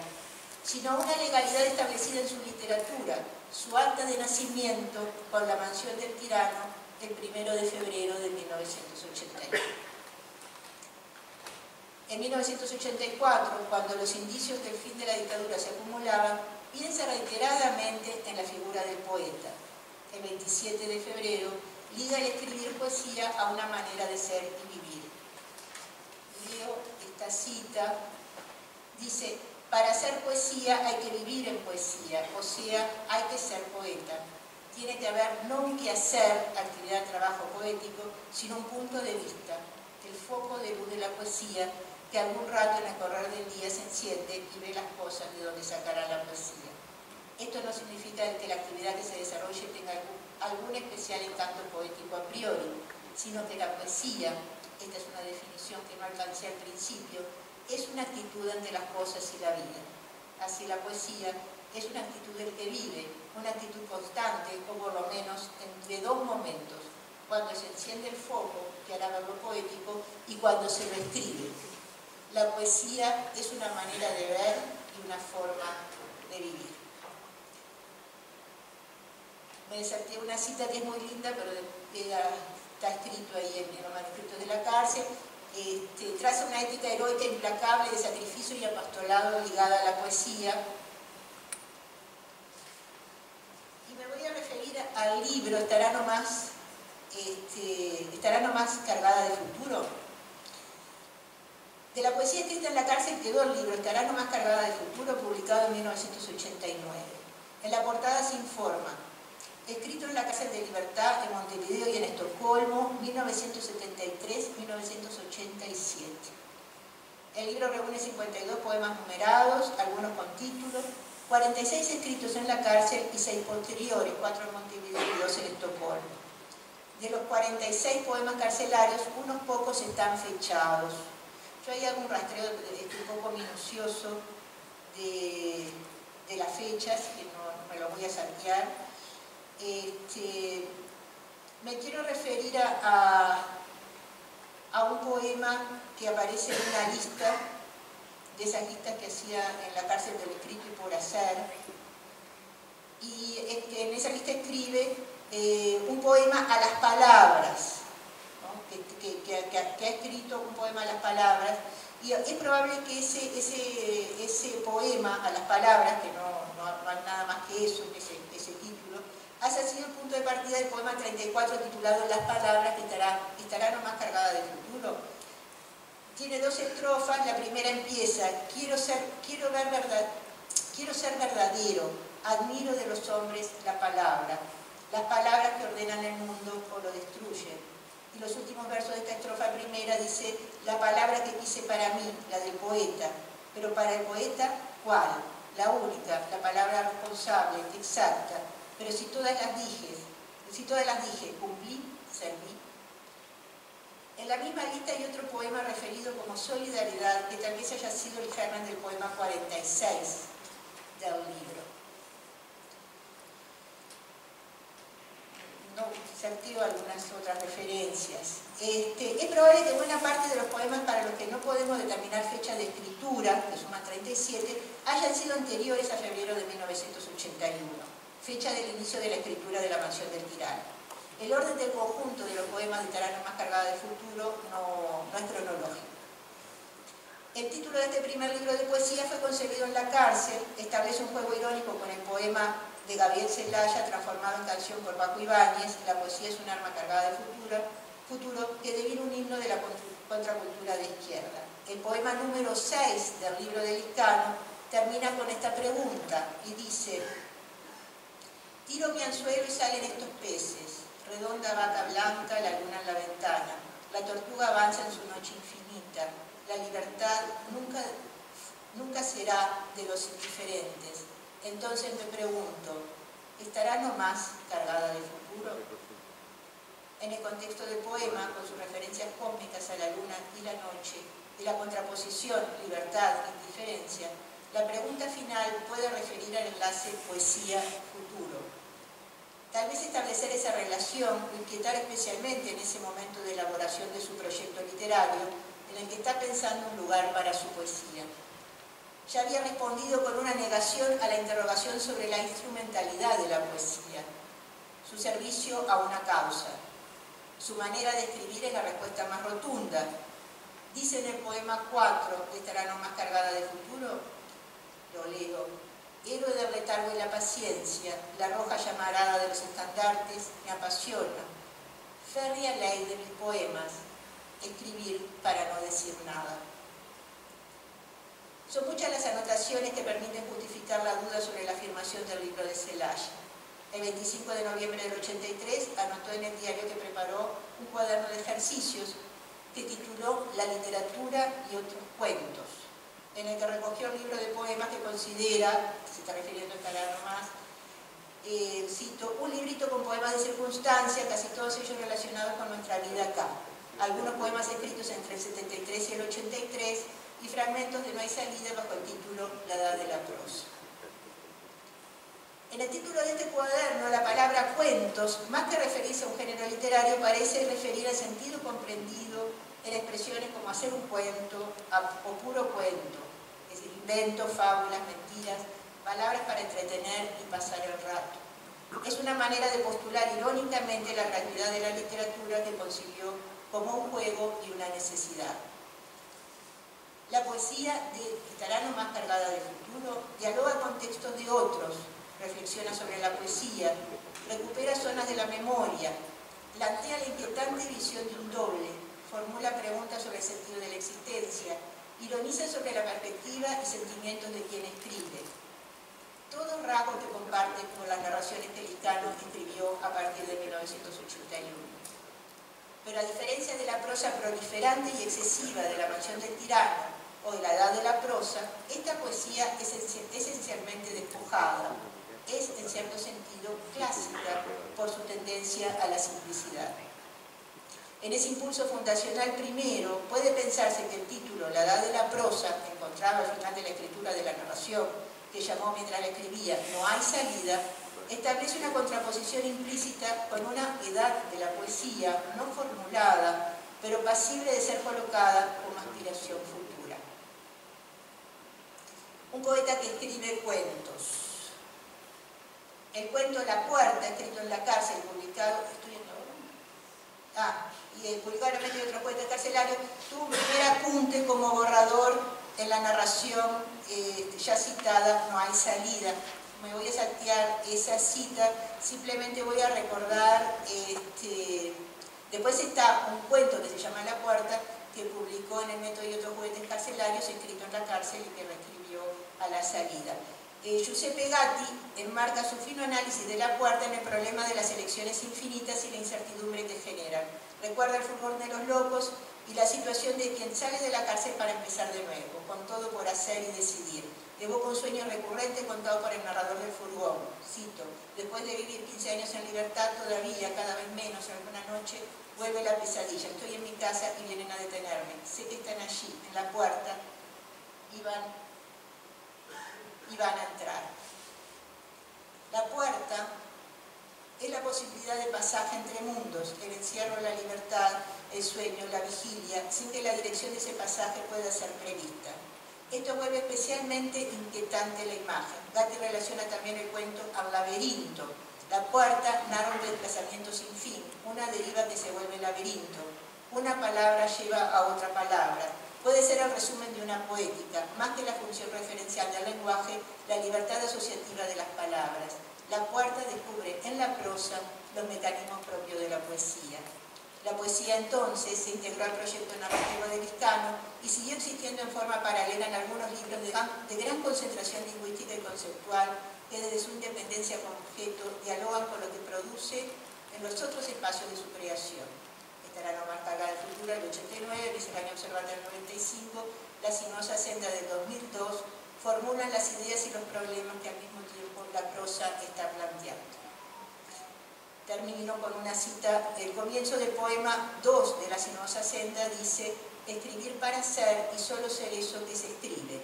sino a una legalidad establecida en su literatura, su acta de nacimiento con la mansión del tirano el 1 de febrero de 1981. En 1984, cuando los indicios del fin de la dictadura se acumulaban, piensa reiteradamente en la figura del poeta. El 27 de febrero liga el escribir poesía a una manera de ser y vivir. Leo esta cita, dice, para hacer poesía hay que vivir en poesía, o sea, hay que ser poeta. Tiene que haber no un quehacer, actividad, trabajo poético, sino un punto de vista, el foco de luz de la poesía, que algún rato en el correr del día se enciende y ve las cosas de donde sacará la poesía. Esto no significa que la actividad que se desarrolle tenga algún especial encanto poético a priori, sino que la poesía, esta es una definición que no alcancé al principio, es una actitud ante las cosas y la vida. Así la poesía es una actitud del que vive, una actitud constante, o por lo menos entre dos momentos, cuando se enciende el foco, que hará ver lo poético, y cuando se lo escribe. La poesía es una manera de ver y una forma de vivir. Me salté una cita que es muy linda, pero está escrito ahí en los manuscritos de la cárcel. Traza una ética heroica implacable de sacrificio y apostolado ligada a la poesía. Y me voy a referir al libro Estará nomás cargada de futuro. De la poesía escrita en la cárcel quedó el libro Estará nomás cargada de futuro, publicado en 1989. En la portada se informa: escrito en la cárcel de Libertad en Montevideo y en Estocolmo, 1973-1987. El libro reúne 52 poemas numerados, algunos con títulos, 46 escritos en la cárcel y 6 posteriores, 4 en Montevideo y 2 en Estocolmo. De los 46 poemas carcelarios, unos pocos están fechados. Yo ahí hago un rastreo un poco minucioso de las fechas, que no me lo voy a saltear. Me quiero referir a un poema que aparece en una lista, de esas listas que hacía en la cárcel del escrito y por hacer, y en esa lista escribe un poema a las palabras, ¿no? que ha escrito un poema a las palabras, y es probable que ese poema a las palabras, que no hay nada más que eso, que ese título, haya sido el punto de partida del poema 34 titulado Las palabras, que estará nomás cargada de futuro. Tiene 2 estrofas, la primera empieza: quiero ser verdadero, admiro de los hombres la palabra, las palabras que ordenan el mundo o lo destruyen. Y los últimos versos de esta estrofa primera dice: la palabra que quise para mí, la del poeta, pero para el poeta, ¿cuál? La única, la palabra responsable, exacta, pero si todas las dije, cumplí, serví. En la misma lista hay otro poema referido como Solidaridad, que tal vez haya sido el germen del poema 46 del libro. No, certeo algunas otras referencias. Es probable que buena parte de los poemas para los que no podemos determinar fecha de escritura, que suman 37, hayan sido anteriores a febrero de 1981, fecha del inicio de la escritura de La mansión del tirano. El orden del conjunto de los poemas de Tarano más cargada de futuro no es cronológico. El título de este primer libro de poesía fue concebido en la cárcel, establece un juego irónico con el poema de Gabriel Celaya, transformado en canción por Paco Ibáñez. La poesía es un arma cargada de futuro que devino un himno de la contracultura de izquierda. El poema número 6 del libro de Liscano termina con esta pregunta y dice: tiro mi anzuelo y salen estos peces, redonda vaca blanca, la luna en la ventana, la tortuga avanza en su noche infinita, la libertad nunca será de los indiferentes. Entonces me pregunto, ¿estará nomás cargada de futuro? En el contexto del poema, con sus referencias cósmicas a la luna y la noche, y la contraposición libertad-indiferencia, la pregunta final puede referir al enlace poesía-futuro. Tal vez establecer esa relación o inquietar especialmente en ese momento de elaboración de su proyecto literario, en el que está pensando un lugar para su poesía. Ya había respondido con una negación a la interrogación sobre la instrumentalidad de la poesía, su servicio a una causa. Su manera de escribir es la respuesta más rotunda. Dice en el poema 4, que estará no más cargada de futuro, lo leo: héroe del letargo y la paciencia, la roja llamarada de los estandartes me apasiona. Férrea ley de mis poemas, escribir para no decir nada. Son muchas las anotaciones que permiten justificar la duda sobre la afirmación del libro de Celaya. El 25 de noviembre del 83 anotó en el diario que preparó un cuaderno de ejercicios que tituló La literatura y otros cuentos, en el que recogió el libro de poemas que considera, se está refiriendo a Tarano más, cito, un librito con poemas de circunstancia, casi todos ellos relacionados con nuestra vida acá. Algunos poemas escritos entre el 73 y el 83 y fragmentos de No hay salida bajo el título La edad de la prosa. En el título de este cuaderno, la palabra cuentos, más que referirse a un género literario, parece referir al sentido comprendido en expresiones como hacer un cuento o puro cuento, es decir, inventos, fábulas, mentiras, palabras para entretener y pasar el rato. Es una manera de postular irónicamente la gratuidad de la literatura que concibió como un juego y una necesidad. La poesía de Tarano más cargada de futuro dialoga con textos de otros, reflexiona sobre la poesía, recupera zonas de la memoria, plantea la inquietante visión de un doble, formula preguntas sobre el sentido de la existencia, ironiza sobre la perspectiva y sentimientos de quien escribe. Todos rasgos que comparte con las narraciones que Liscano escribió a partir de 1981. Pero a diferencia de la prosa proliferante y excesiva de La mansión del tirano o de La edad de la prosa, esta poesía es esencialmente despojada, es en cierto sentido clásica por su tendencia a la simplicidad. En ese impulso fundacional primero puede pensarse que el título La edad de la prosa, encontrado al final de la escritura de la narración, que llamó mientras la escribía No hay salida, establece una contraposición implícita con una edad de la poesía no formulada, pero pasible de ser colocada como aspiración futura. Un poeta que escribe cuentos. El cuento La Puerta, escrito en la cárcel, publicado, publicado en la mente de otros poetas carcelarios, tuvo un primer apunte como borrador en la narración ya citada No hay salida. Me voy a saltear esa cita, simplemente voy a recordar, después está un cuento que se llama La Puerta, que publicó en el Método y otros poetas carcelarios, escrito en la cárcel y que reescribió a la salida. Giuseppe Gatti enmarca su fino análisis de La Puerta en el problema de las elecciones infinitas y la incertidumbre que generan. Recuerda el furgón de los locos y la situación de quien sale de la cárcel para empezar de nuevo, con todo por hacer y decidir. Evoca un sueño recurrente contado por el narrador del furgón. Cito: después de vivir 15 años en libertad, todavía, cada vez menos, alguna noche, vuelve la pesadilla. Estoy en mi casa y vienen a detenerme. Sé que están allí, en la puerta, y van a entrar. La puerta es la posibilidad de pasaje entre mundos, el encierro, la libertad, el sueño, la vigilia, sin que la dirección de ese pasaje pueda ser prevista. Esto vuelve especialmente inquietante la imagen. Gatti relaciona también el cuento al laberinto. La puerta narra un desplazamiento sin fin, una deriva que se vuelve laberinto. Una palabra lleva a otra palabra. Puede ser el resumen de una poética, más que la función referencial del lenguaje, la libertad asociativa de las palabras. La Puerta descubre en la prosa los mecanismos propios de la poesía. La poesía entonces se integró al proyecto narrativo de Liscano y siguió existiendo en forma paralela en algunos libros de gran concentración lingüística y conceptual que desde su independencia como objeto dialogan con lo que produce en los otros espacios de su creación. Estará la marca del futuro del 89, Miscelánea Observante del 95, La sinuosa senda del 2002, formulan las ideas y los problemas que al mismo tiempo la prosa está planteando. Termino con una cita. El comienzo del poema 2 de La sinuosa senda dice: escribir para ser y solo ser eso que se escribe.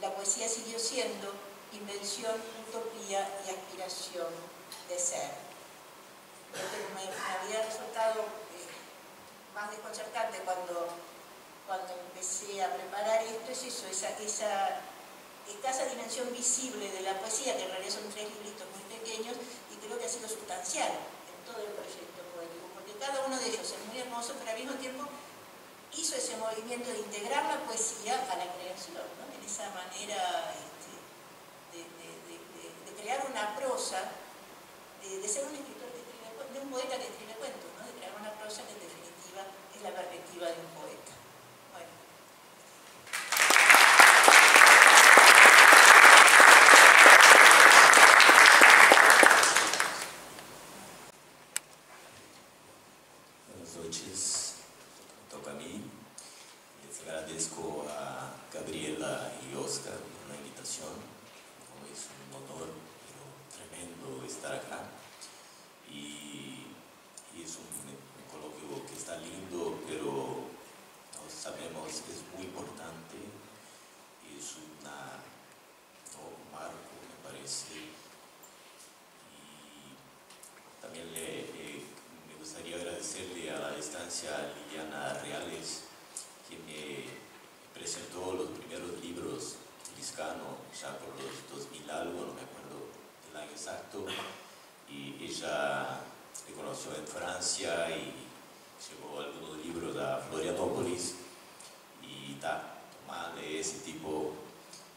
La poesía siguió siendo invención, utopía y aspiración de ser. Lo que me había resultado más desconcertante cuando empecé a preparar esto es eso, esa escasa dimensión visible de la poesía, que en realidad son 3 libritos muy pequeños, y creo que ha sido sustancial en todo el proyecto poético, porque cada uno de ellos es muy hermoso, pero al mismo tiempo hizo ese movimiento de integrar la poesía a la creación, ¿no? En esa manera de crear una prosa, de ser un escritor que escribe, de un poeta que escribe cuentos, ¿no? De crear una prosa que en definitiva es la perspectiva de un poeta. Bueno. Buenas noches, toca a mí. Les agradezco a Gabriela y Oscar por la invitación. Es un honor, pero tremendo estar acá. Y es un coloquio que está lindo, pero no sabemos, es muy importante. Es un marco, me parece. Y también me gustaría agradecerle a la distancia Liliana Reales, que me presentó los primeros libros de Liscano, ya por los 2000 algo, no me acuerdo del año exacto, y ella me conoció en Francia y llevó algunos libros a Florianópolis, y tomar de ese tipo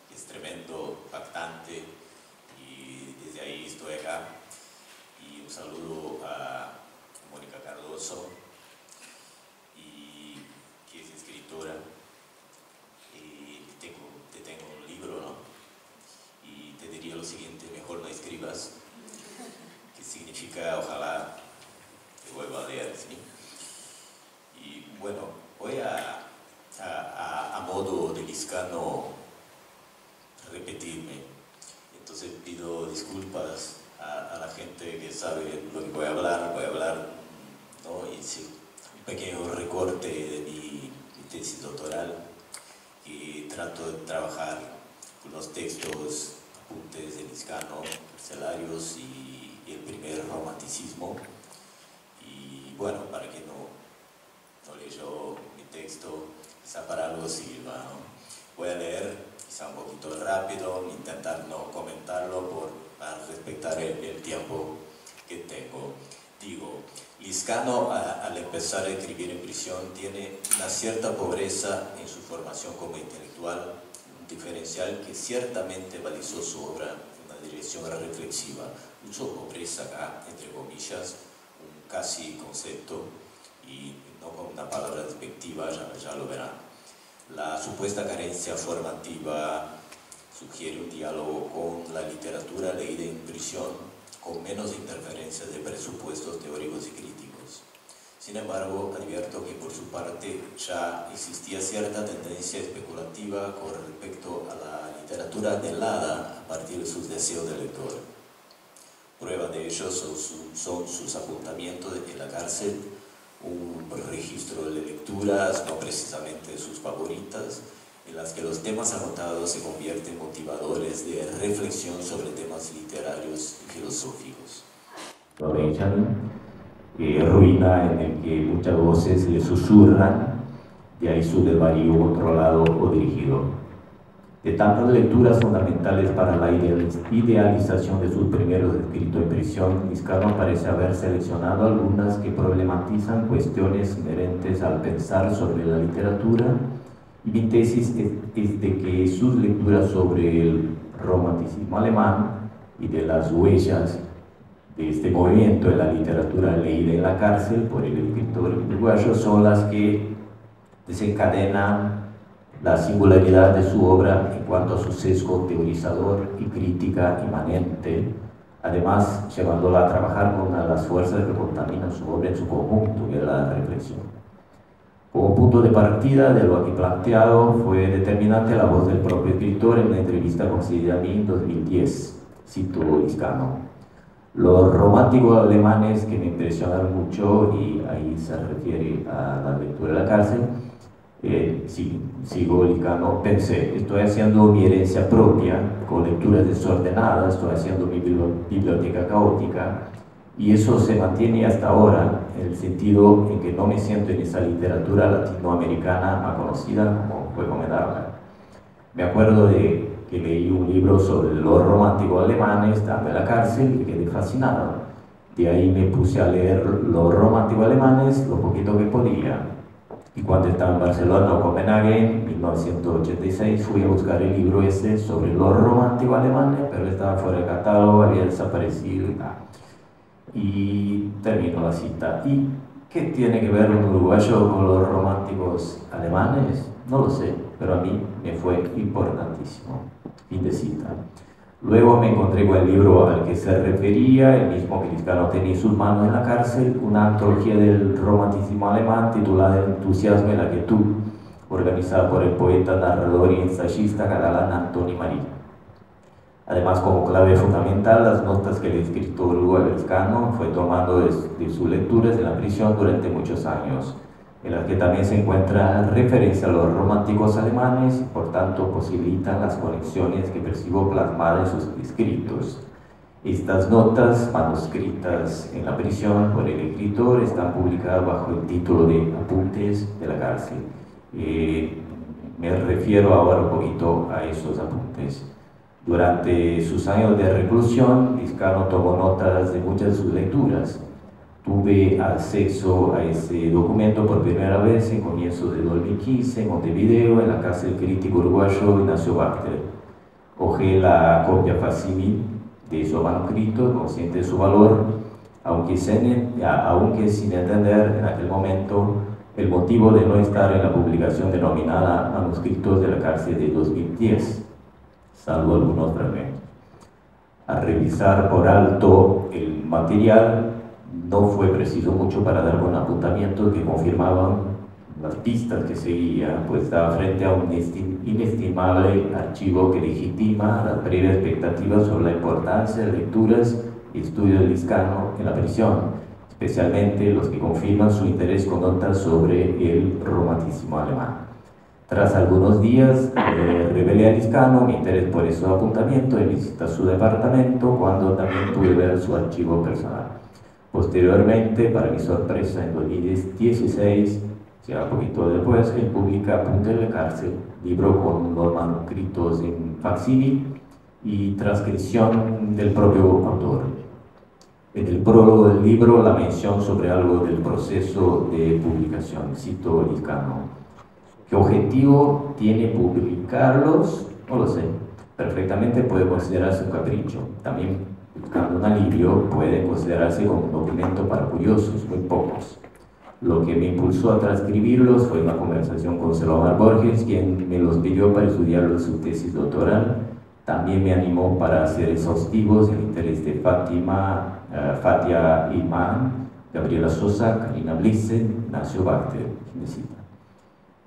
que es tremendo, impactante, y desde ahí estoy acá. Y un saludo a Mónica Cardoso, que es escritora, y te tengo un libro, ¿no? Y te diría lo siguiente: mejor no escribas, que significa ojalá te vuelva a leer, ¿sí? Y bueno, voy a modo de Liscano repetirme, entonces pido disculpas a la gente que sabe lo que voy a hablar, ¿no? Y sí, un pequeño recorte de mi tesis doctoral, y trato de trabajar con los textos apuntes de Liscano, carcelarios y el primer romanticismo. Y bueno, para quien no leyó mi texto, quizá para algo sirva, ¿no? Voy a leer quizá un poquito rápido, intentar no comentarlo para respetar el tiempo que tengo. Digo, Liscano al empezar a escribir en prisión tiene una cierta pobreza en su formación como intelectual, un diferencial que ciertamente balizó su obra en una dirección reflexiva. Uso pobreza acá, entre comillas, un casi concepto y no con una palabra despectiva, ya lo verán. La supuesta carencia formativa sugiere un diálogo con la literatura leída en prisión, con menos interferencias de presupuestos teóricos y críticos. Sin embargo, advierto que por su parte ya existía cierta tendencia especulativa con respecto a la literatura anhelada a partir de sus deseos de lector. Prueba de ello son sus apuntamientos en la cárcel, un registro de lecturas, no precisamente sus favoritas, en las que los temas anotados se convierten en motivadores de reflexión sobre temas literarios y filosóficos. Benjamin, ruina en el que muchas voces le susurran, de ahí su desvarío controlado o dirigido. De tantas lecturas fundamentales para la idealización de sus primeros escritos en prisión, Liscano parece haber seleccionado algunas que problematizan cuestiones inherentes al pensar sobre la literatura, y mi tesis es de que sus lecturas sobre el romanticismo alemán y de las huellas de este movimiento en la literatura leída en la cárcel por el escritor uruguayo son las que desencadenan la singularidad de su obra en cuanto a su sesgo teorizador y crítica inmanente, además llevándola a trabajar con una de las fuerzas que contaminan su obra en su conjunto, que es la reflexión. Como punto de partida de lo aquí planteado, fue determinante la voz del propio escritor en una entrevista concedida a mí en 2010, cito Liscano. Los románticos alemanes que me impresionaron mucho, y ahí se refiere a la lectura de la cárcel, sigo Liscano, pensé, estoy haciendo mi herencia propia, con lecturas desordenadas, estoy haciendo mi biblioteca caótica, y eso se mantiene hasta ahora, en el sentido en que no me siento en esa literatura latinoamericana más conocida, como fue comentada. Me acuerdo de que leí un libro sobre los románticos alemanes, estando en la cárcel, y quedé fascinado. De ahí me puse a leer los románticos alemanes, lo poquito que podía. Y cuando estaba en Barcelona o Copenhague, en 1986, fui a buscar el libro ese sobre los románticos alemanes, pero estaba fuera de catálogo, había desaparecido y tal. Y termino la cita. ¿Y qué tiene que ver un uruguayo con los románticos alemanes? No lo sé, pero a mí me fue importantísimo. Fin de cita. Luego me encontré con el libro al que se refería, el mismo que Liscano tenía en sus manos en la cárcel, una antología del romanticismo alemán titulada El entusiasmo y la quietud, organizada por el poeta, narrador y ensayista catalán Antoni Marí. Además, como clave fundamental, las notas que el escritor Liscano fue tomando de sus lecturas en la prisión durante muchos años, en las que también se encuentra referencia a los románticos alemanes y por tanto posibilitan las conexiones que percibo plasmadas en sus escritos. Estas notas, manuscritas en la prisión por el escritor, están publicadas bajo el título de Apuntes de la cárcel. Me refiero ahora un poquito a esos apuntes. Durante sus años de reclusión, Liscano tomó notas de muchas de sus lecturas. Tuve acceso a ese documento por primera vez en comienzos de 2015 en Montevideo, en la casa del crítico uruguayo Ignacio Bachter. Hojeé la copia facsímil de su manuscrito, consciente de su valor, aunque sin entender en aquel momento el motivo de no estar en la publicación denominada Manuscritos de la cárcel de 2010, salvo algunos fragmentos. Al revisar por alto el material, no fue preciso mucho para dar con apuntamientos que confirmaban las pistas que seguía, pues estaba frente a un inestimable archivo que legitima las previas expectativas sobre la importancia de lecturas y estudios de Liscano en la prisión, especialmente los que confirman su interés con notas sobre el romanticismo alemán. Tras algunos días, revelé a Liscano mi interés por su apuntamiento y visité su departamento, cuando también pude ver su archivo personal. Posteriormente, para mi sorpresa, en 2016, ya un poquito después, él publica Apuntes de la cárcel, libro con los manuscritos en facsímil y transcripción del propio autor. En el prólogo del libro, la mención sobre algo del proceso de publicación. Cito Liscano: ¿qué objetivo tiene publicarlos? No lo sé. Perfectamente puede considerarse un capricho. También, buscando un alivio, puede considerarse como un documento para curiosos, muy pocos. Lo que me impulsó a transcribirlos fue una conversación con Salomar Borges, quien me los pidió para estudiarlos en su tesis doctoral. También me animó para hacer exhaustivos el interés de Fatia Iman, Gabriela Sosa, Karina Blitzen, Ignacio Bachter.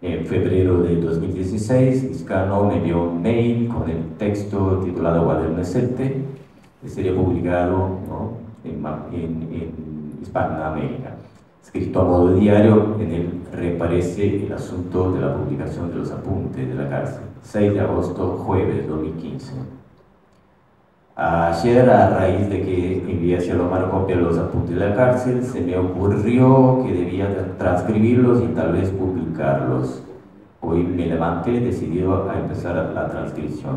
En febrero de 2016, Liscano me envió un mail con el texto titulado Cuaderno Celte, que sería publicado, ¿no?, en Hispanoamérica. Escrito a modo diario, en él reaparece el asunto de la publicación de los apuntes de la cárcel. 6 de agosto, jueves 2015. Ayer, a raíz de que envié a Salomar copia de los apuntes de la cárcel, se me ocurrió que debía transcribirlos y tal vez publicarlos. Hoy me levanté decidido a empezar la transcripción.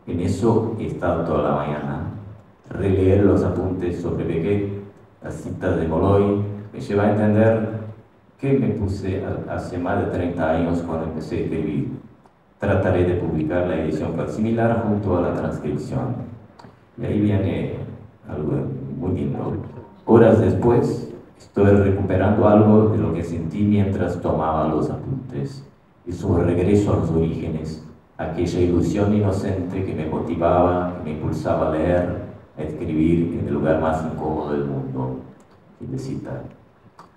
En eso he estado toda la mañana. Releer los apuntes sobre Beckett, las citas de Molloy, me lleva a entender que me puse hace más de 30 años cuando empecé a escribir. Trataré de publicar la edición facsimilar junto a la transcripción. Y ahí viene algo muy lindo. Horas después, estoy recuperando algo de lo que sentí mientras tomaba los apuntes. Es un regreso a los orígenes, aquella ilusión inocente que me motivaba, que me impulsaba a leer, a escribir en el lugar más incómodo del mundo. Fin de cita.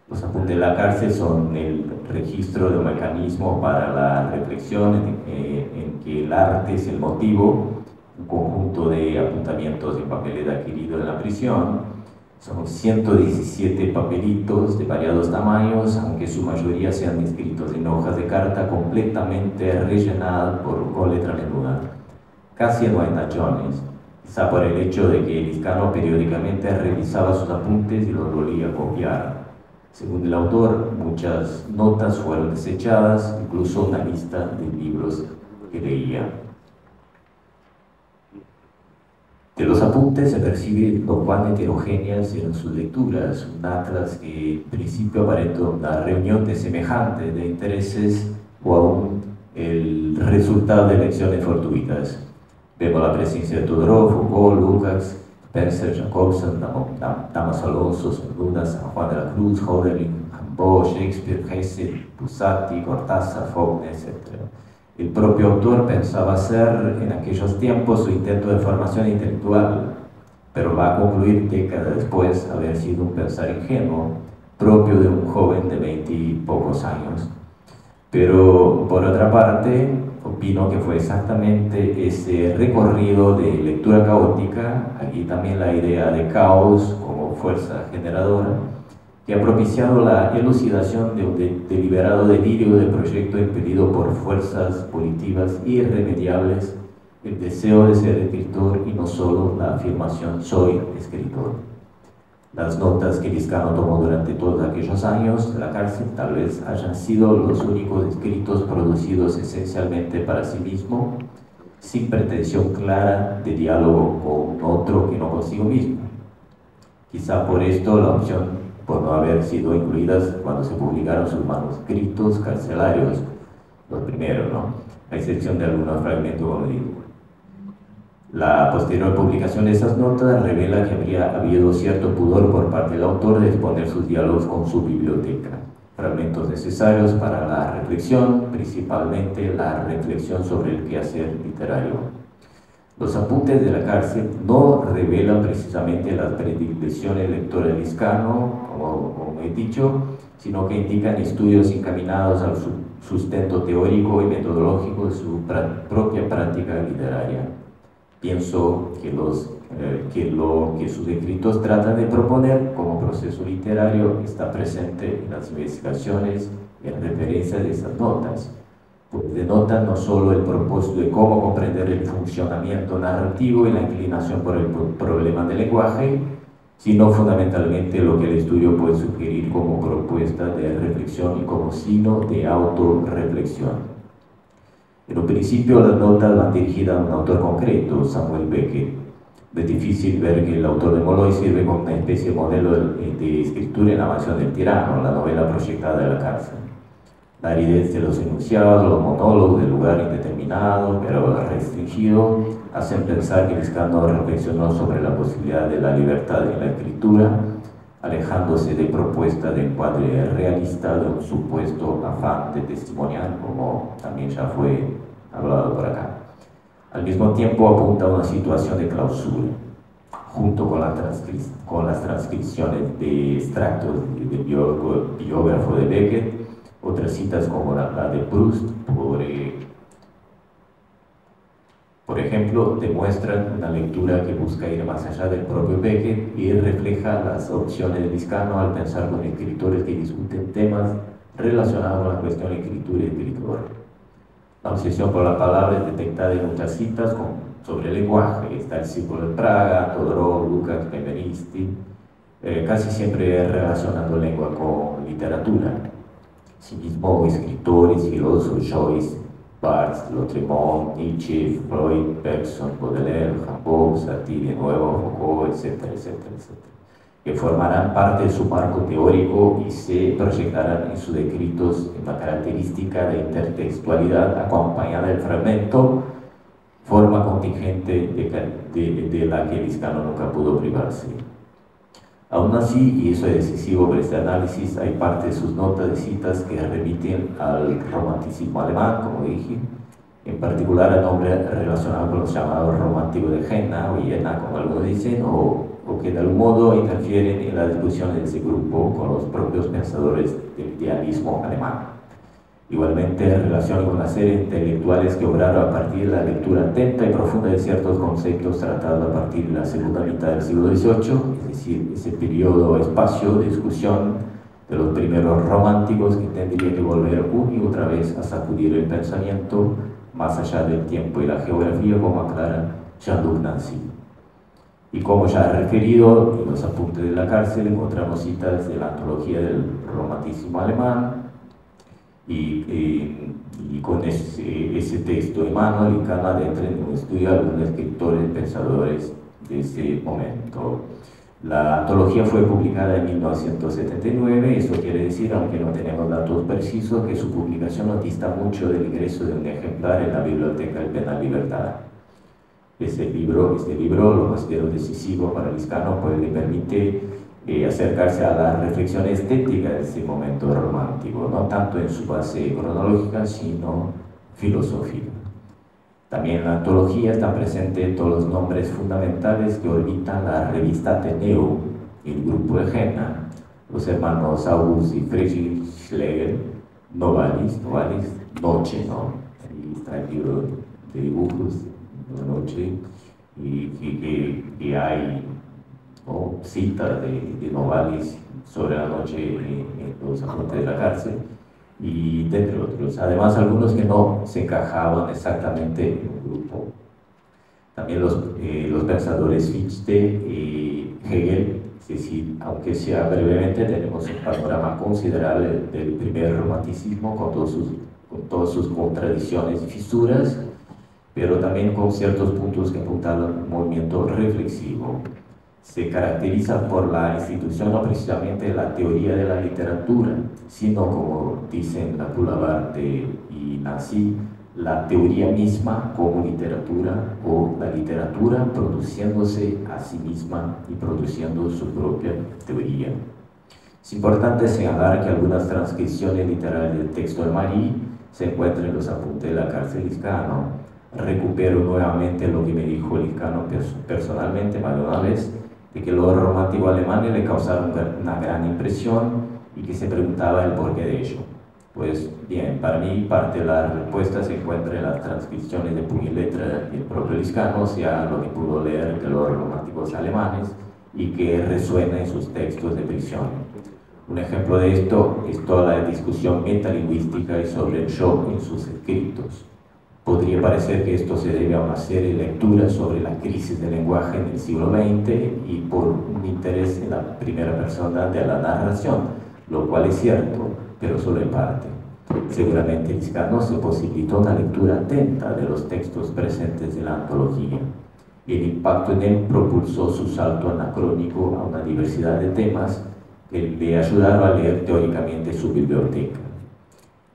Los apuntes de la cárcel son el registro de un mecanismo para la reflexión en que el arte es el motivo, un conjunto de apuntamientos en papeles adquiridos en la prisión. Son 117 papelitos de variados tamaños, aunque su mayoría sean escritos en hojas de carta completamente rellenadas con letra menuda. Casi no hay tachones, quizá por el hecho de que Liscano periódicamente revisaba sus apuntes y los volvía a copiar. Según el autor, muchas notas fueron desechadas, incluso una lista de libros que leía. De los apuntes se percibe lo cuán heterogéneas eran sus lecturas, un atlas que en principio aparentó una reunión de semejantes de intereses o aún el resultado de elecciones fortuitas. Vemos la presencia de Todorov, Foucault, Lukács, Spencer, Jacobson, Damas Alonso, Cernuda, San Juan de la Cruz, Hölderlin, Rimbaud, Shakespeare, Hesse, Buzzati, Cortázar, Faulkner, etc. El propio autor pensaba hacer en aquellos tiempos su intento de formación intelectual, pero va a concluir décadas después haber sido un pensar ingenuo, propio de un joven de 20 y pocos años. Pero, por otra parte, opino que fue exactamente ese recorrido de lectura caótica, aquí también la idea de caos como fuerza generadora, que ha propiciado la elucidación de un deliberado delirio de proyecto impedido por fuerzas positivas irremediables, el deseo de ser escritor y no solo la afirmación «soy escritor». Las notas que Liscano tomó durante todos aquellos años de la cárcel tal vez hayan sido los únicos escritos producidos esencialmente para sí mismo, sin pretensión clara de diálogo con otro que no consigo mismo. Quizá por esto la opción por no haber sido incluidas cuando se publicaron sus manuscritos carcelarios, los primeros, ¿no?, a excepción de algunos fragmentos, como digo. La posterior publicación de esas notas revela que habría habido cierto pudor por parte del autor de exponer sus diálogos con su biblioteca, fragmentos necesarios para la reflexión, principalmente la reflexión sobre el quehacer literario. Los apuntes de la cárcel no revelan precisamente las predilecciones lectoras de Liscano, como he dicho, sino que indican estudios encaminados al sustento teórico y metodológico de su propia práctica literaria. Pienso que lo que sus escritos tratan de proponer como proceso literario está presente en las investigaciones y en referencias de esas notas. pues denota no solo el propósito de cómo comprender el funcionamiento narrativo y la inclinación por el problema del lenguaje, sino fundamentalmente lo que el estudio puede sugerir como propuesta de reflexión y como signo de autorreflexión. En un principio, las notas van dirigidas a un autor concreto, Samuel Beckett. Es difícil ver que el autor de Molloy sirve como una especie de modelo de escritura en La mansión del tirano, la novela proyectada de la cárcel. La aridez de los enunciados, los monólogos del lugar indeterminado, pero restringido, hacen pensar que Liscano reflexionó sobre la posibilidad de la libertad en la escritura, alejándose de propuestas de encuadre realista de un supuesto afán de testimonial, como también ya fue hablado por acá. Al mismo tiempo apunta a una situación de clausura, junto con las transcripciones de extractos del biógrafo de Beckett. Otras citas como la de Proust, por ejemplo, demuestran una lectura que busca ir más allá del propio Beckett y refleja las opciones de Liscano al pensar con escritores que discuten temas relacionados con la cuestión de escritura y escritor. La obsesión por la palabra es detectada en muchas citas sobre el lenguaje. Está el Círculo de Praga, Todorov, Lukács, Khmelnytsky, casi siempre relacionando lengua con literatura. Asimismo, escritores, filósofos, Joyce, Barthes, Lautréamont, Nietzsche, Freud, Bergson, Baudelaire, Rimbaud, Satie de nuevo, Foucault, etcétera, etcétera, etcétera, que formarán parte de su marco teórico y se proyectarán en sus escritos en la característica de intertextualidad acompañada del fragmento, forma contingente de la que Liscano nunca pudo privarse. Aún así, y eso es decisivo para este análisis, hay parte de sus notas de citas que remiten al romanticismo alemán, como dije, en particular a nombres relacionados con los llamados románticos de Jena o Jena, como algunos dicen, o que de algún modo interfieren en las discusiones de ese grupo con los propios pensadores del idealismo alemán. Igualmente, en relación con una serie de intelectuales que obraron a partir de la lectura atenta y profunda de ciertos conceptos tratados a partir de la segunda mitad del siglo XVIII, es decir, ese periodo espacio de discusión de los primeros románticos que tendría que volver una y otra vez a sacudir el pensamiento más allá del tiempo y la geografía, como aclara Jean-Luc Nancy. Y como ya he referido, en los apuntes de la cárcel encontramos citas de la antología del romanticismo alemán, y con ese texto en mano, Liscano adentra en un estudio de algunos escritores y pensadores de ese momento. La antología fue publicada en 1979, eso quiere decir, aunque no tenemos datos precisos, que su publicación no dista mucho del ingreso de un ejemplar en la Biblioteca del Penal Libertad. Este libro lo considero decisivo para Liscano, pues le permite acercarse a la reflexión estética de ese momento romántico, no tanto en su base cronológica, sino filosófica. También en la antología están presentes todos los nombres fundamentales que orbitan la revista Ateneo, el grupo de Jena, los hermanos August y Friedrich Schlegel, Novalis, Noche, ¿no? Ahí está el libro de dibujos de Noche, y hay citas de Novalis sobre la noche en los apuntes de la cárcel, y entre otros. Además, algunos que no se encajaban exactamente en un grupo. También los pensadores Fichte y Hegel, es decir, aunque sea brevemente, tenemos un panorama considerable del primer romanticismo con todas sus contradicciones y fisuras, pero también con ciertos puntos que apuntan a un movimiento reflexivo. Se caracteriza por la institución no precisamente de la teoría de la literatura, sino, como dicen la Coulabart y Nancy, la teoría misma como literatura, o la literatura produciéndose a sí misma y produciendo su propia teoría. Es importante señalar que algunas transcripciones literarias del texto de Marie se encuentran en los apuntes de la cárcel Liscano. Recupero nuevamente lo que me dijo Liscano personalmente más de una vez, de que los románticos alemanes le causaron una gran impresión y que se preguntaba el porqué de ello. Pues bien, para mí parte de la respuesta se encuentra en las transcripciones de puño y letra del propio Liscano, o sea, lo que pudo leer de los románticos alemanes y que resuena en sus textos de prisión. Un ejemplo de esto es toda la discusión metalingüística y sobre el yo en sus escritos. Podría parecer que esto se debe a una serie de lecturas sobre la crisis del lenguaje en el siglo XX y por un interés en la primera persona de la narración, lo cual es cierto, pero solo en parte. Seguramente Liscano se posibilitó una lectura atenta de los textos presentes en la antología. El impacto en él propulsó su salto anacrónico a una diversidad de temas que le ayudaron a leer teóricamente su biblioteca.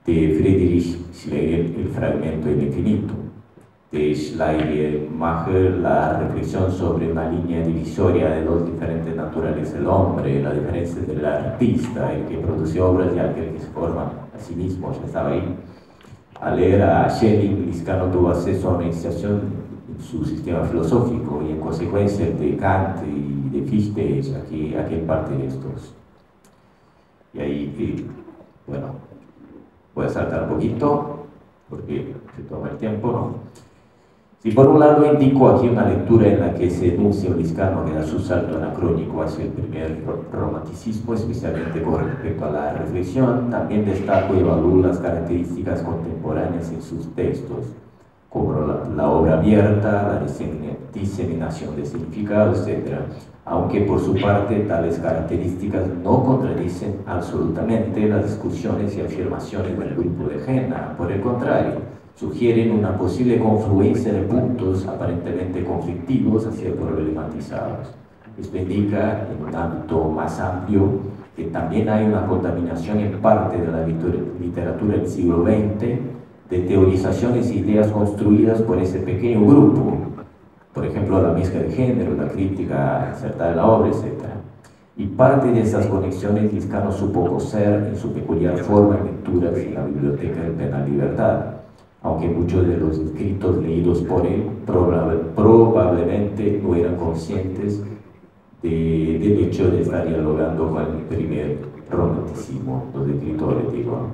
De Friedrich Schlegel, El fragmento del infinito. De Schleiermacher, la reflexión sobre una línea divisoria de dos diferentes naturalezas del hombre, la diferencia del artista, el que produce obras y aquel que se forma a sí mismo, ya estaba ahí. Al leer a Schelling, Liscano tuvo acceso a una iniciación en su sistema filosófico y en consecuencia de Kant y de Fichte, aquí en parte de estos. Y ahí, bueno, voy a saltar un poquito porque se toma el tiempo, ¿no? Si por un lado indico aquí una lectura en la que se enuncia un Liscano que da su salto anacrónico hacia el primer romanticismo, especialmente con respecto a la reflexión, también destaco y evalúo las características contemporáneas en sus textos, como la obra abierta, la diseminación de significados, etc. Aunque por su parte tales características no contradicen absolutamente las discusiones y afirmaciones del grupo de Jena, por el contrario, sugieren una posible confluencia de puntos aparentemente conflictivos hacia problematizados. Esto indica, en un ámbito más amplio, que también hay una contaminación en parte de la literatura del siglo XX de teorizaciones e ideas construidas por ese pequeño grupo, por ejemplo, la mezcla de género, la crítica acertada de la obra, etc. Y parte de esas conexiones Liscano supo coser en su peculiar forma en lecturas en la Biblioteca del Penal Libertad, aunque muchos de los escritos leídos por él probablemente no eran conscientes del hecho de estar dialogando con el primer romanticismo, los escritores, digo.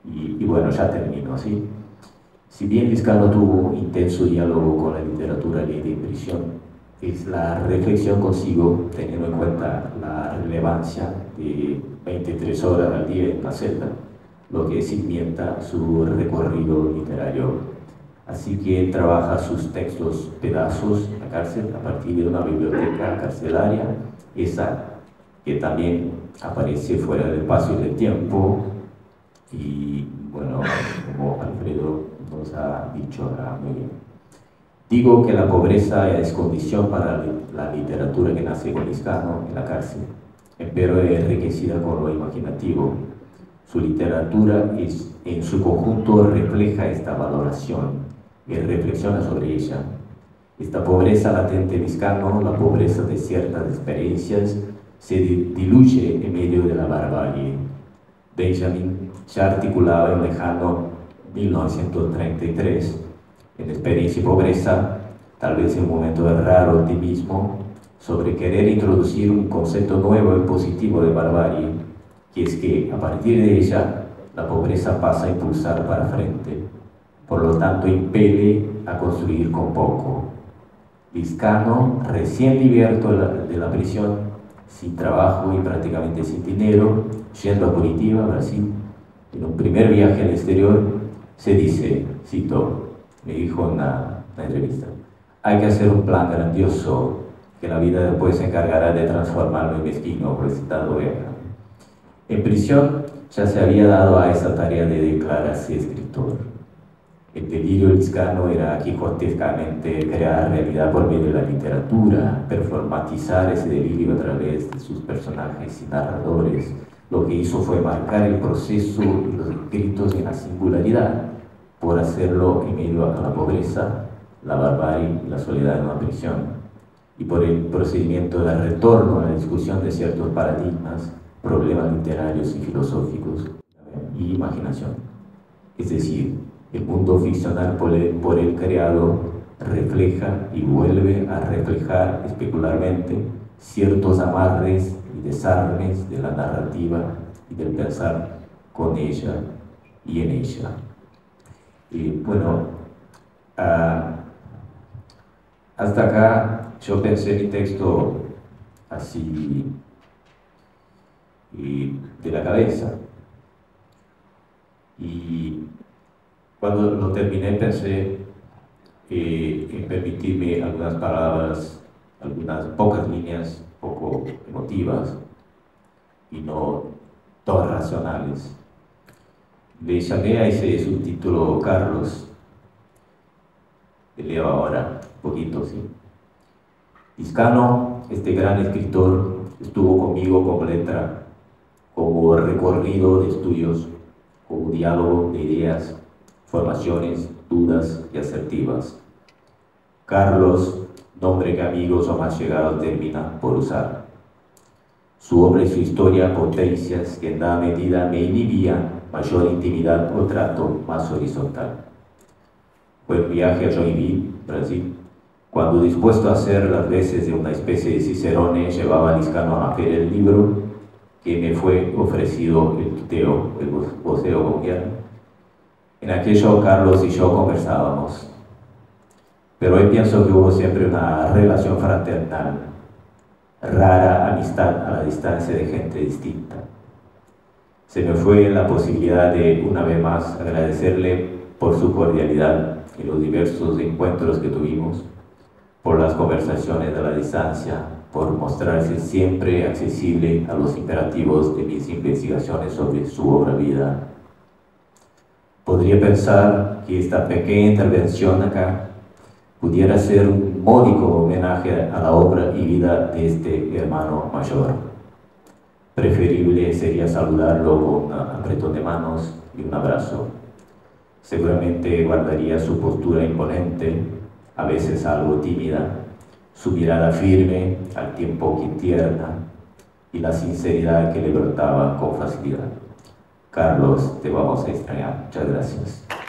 Y bueno, ya termino, ¿sí? Si bien Liscano tuvo un intenso diálogo con la literatura leída en prisión, es la reflexión consigo, teniendo en cuenta la relevancia de 23 horas al día en la celda, lo que cimienta su recorrido literario. Así que trabaja sus textos pedazos en la cárcel a partir de una biblioteca carcelaria, esa que también aparece fuera del espacio y del tiempo. Y bueno, como Alfredo nos ha dicho acá muy bien. Digo que la pobreza es condición para la literatura que nace con Liscano en la cárcel, pero es enriquecida con lo imaginativo. Su literatura en su conjunto refleja esta valoración y reflexiona sobre ella. Esta pobreza latente de Liscano, la pobreza de ciertas experiencias, se diluye en medio de la barbarie. Benjamin ya articulaba en lejano 1933, en Experiencia y Pobreza, tal vez en un momento de raro optimismo, sobre querer introducir un concepto nuevo y positivo de barbarie, que es que a partir de ella la pobreza pasa a impulsar para frente, por lo tanto impele a construir con poco. Liscano, recién liberto de la prisión, sin trabajo y prácticamente sin dinero, yendo a Curitiba, Brasil, en un primer viaje al exterior, se dice, cito, me dijo en una entrevista, hay que hacer un plan grandioso que la vida después se encargará de transformarlo en mezquino, recitando Vega. En prisión ya se había dado a esa tarea de declararse escritor. El delirio liscano era quijotescamente crear realidad por medio de la literatura, performatizar ese delirio a través de sus personajes y narradores. Lo que hizo fue marcar el proceso y los escritos en la singularidad, por hacerlo en medio a la pobreza, la barbarie y la soledad de una prisión, y por el procedimiento de retorno a la discusión de ciertos paradigmas, problemas literarios y filosóficos y imaginación. Es decir, el mundo ficcional por él creado refleja y vuelve a reflejar especularmente ciertos amarres y desarmes de la narrativa y del pensar con ella y en ella. Bueno, hasta acá yo pensé mi texto así de la cabeza. Y cuando lo terminé pensé en permitirme algunas palabras, algunas pocas líneas, poco emotivas y no todas racionales. Le llamé a ese subtítulo Carlos. Te leo ahora un poquito, ¿sí? Liscano, este gran escritor, estuvo conmigo como letra, como recorrido de estudios, como diálogo de ideas, formaciones, dudas y asertivas. Carlos, nombre que amigos o más llegados terminan por usar. Su obra y su historia, potencias que en nada medida me inhibían mayor intimidad o trato más horizontal. Fue el viaje a Joinville, Brasil, cuando dispuesto a hacer las veces de una especie de cicerone, llevaba a Liscano a ver el libro que me fue ofrecido el tuteo, el voceo colombiano. En aquello Carlos y yo conversábamos, pero hoy pienso que hubo siempre una relación fraternal, rara amistad a la distancia de gente distinta. Se me fue la posibilidad de, una vez más, agradecerle por su cordialidad en los diversos encuentros que tuvimos, por las conversaciones a la distancia, por mostrarse siempre accesible a los imperativos de mis investigaciones sobre su obra vida. Podría pensar que esta pequeña intervención acá pudiera ser un módico homenaje a la obra y vida de este hermano mayor. Preferible sería saludarlo con un apretón de manos y un abrazo. Seguramente guardaría su postura imponente, a veces algo tímida, su mirada firme, al tiempo que tierna, y la sinceridad que le brotaba con facilidad. Carlos, te vamos a extrañar. Muchas gracias.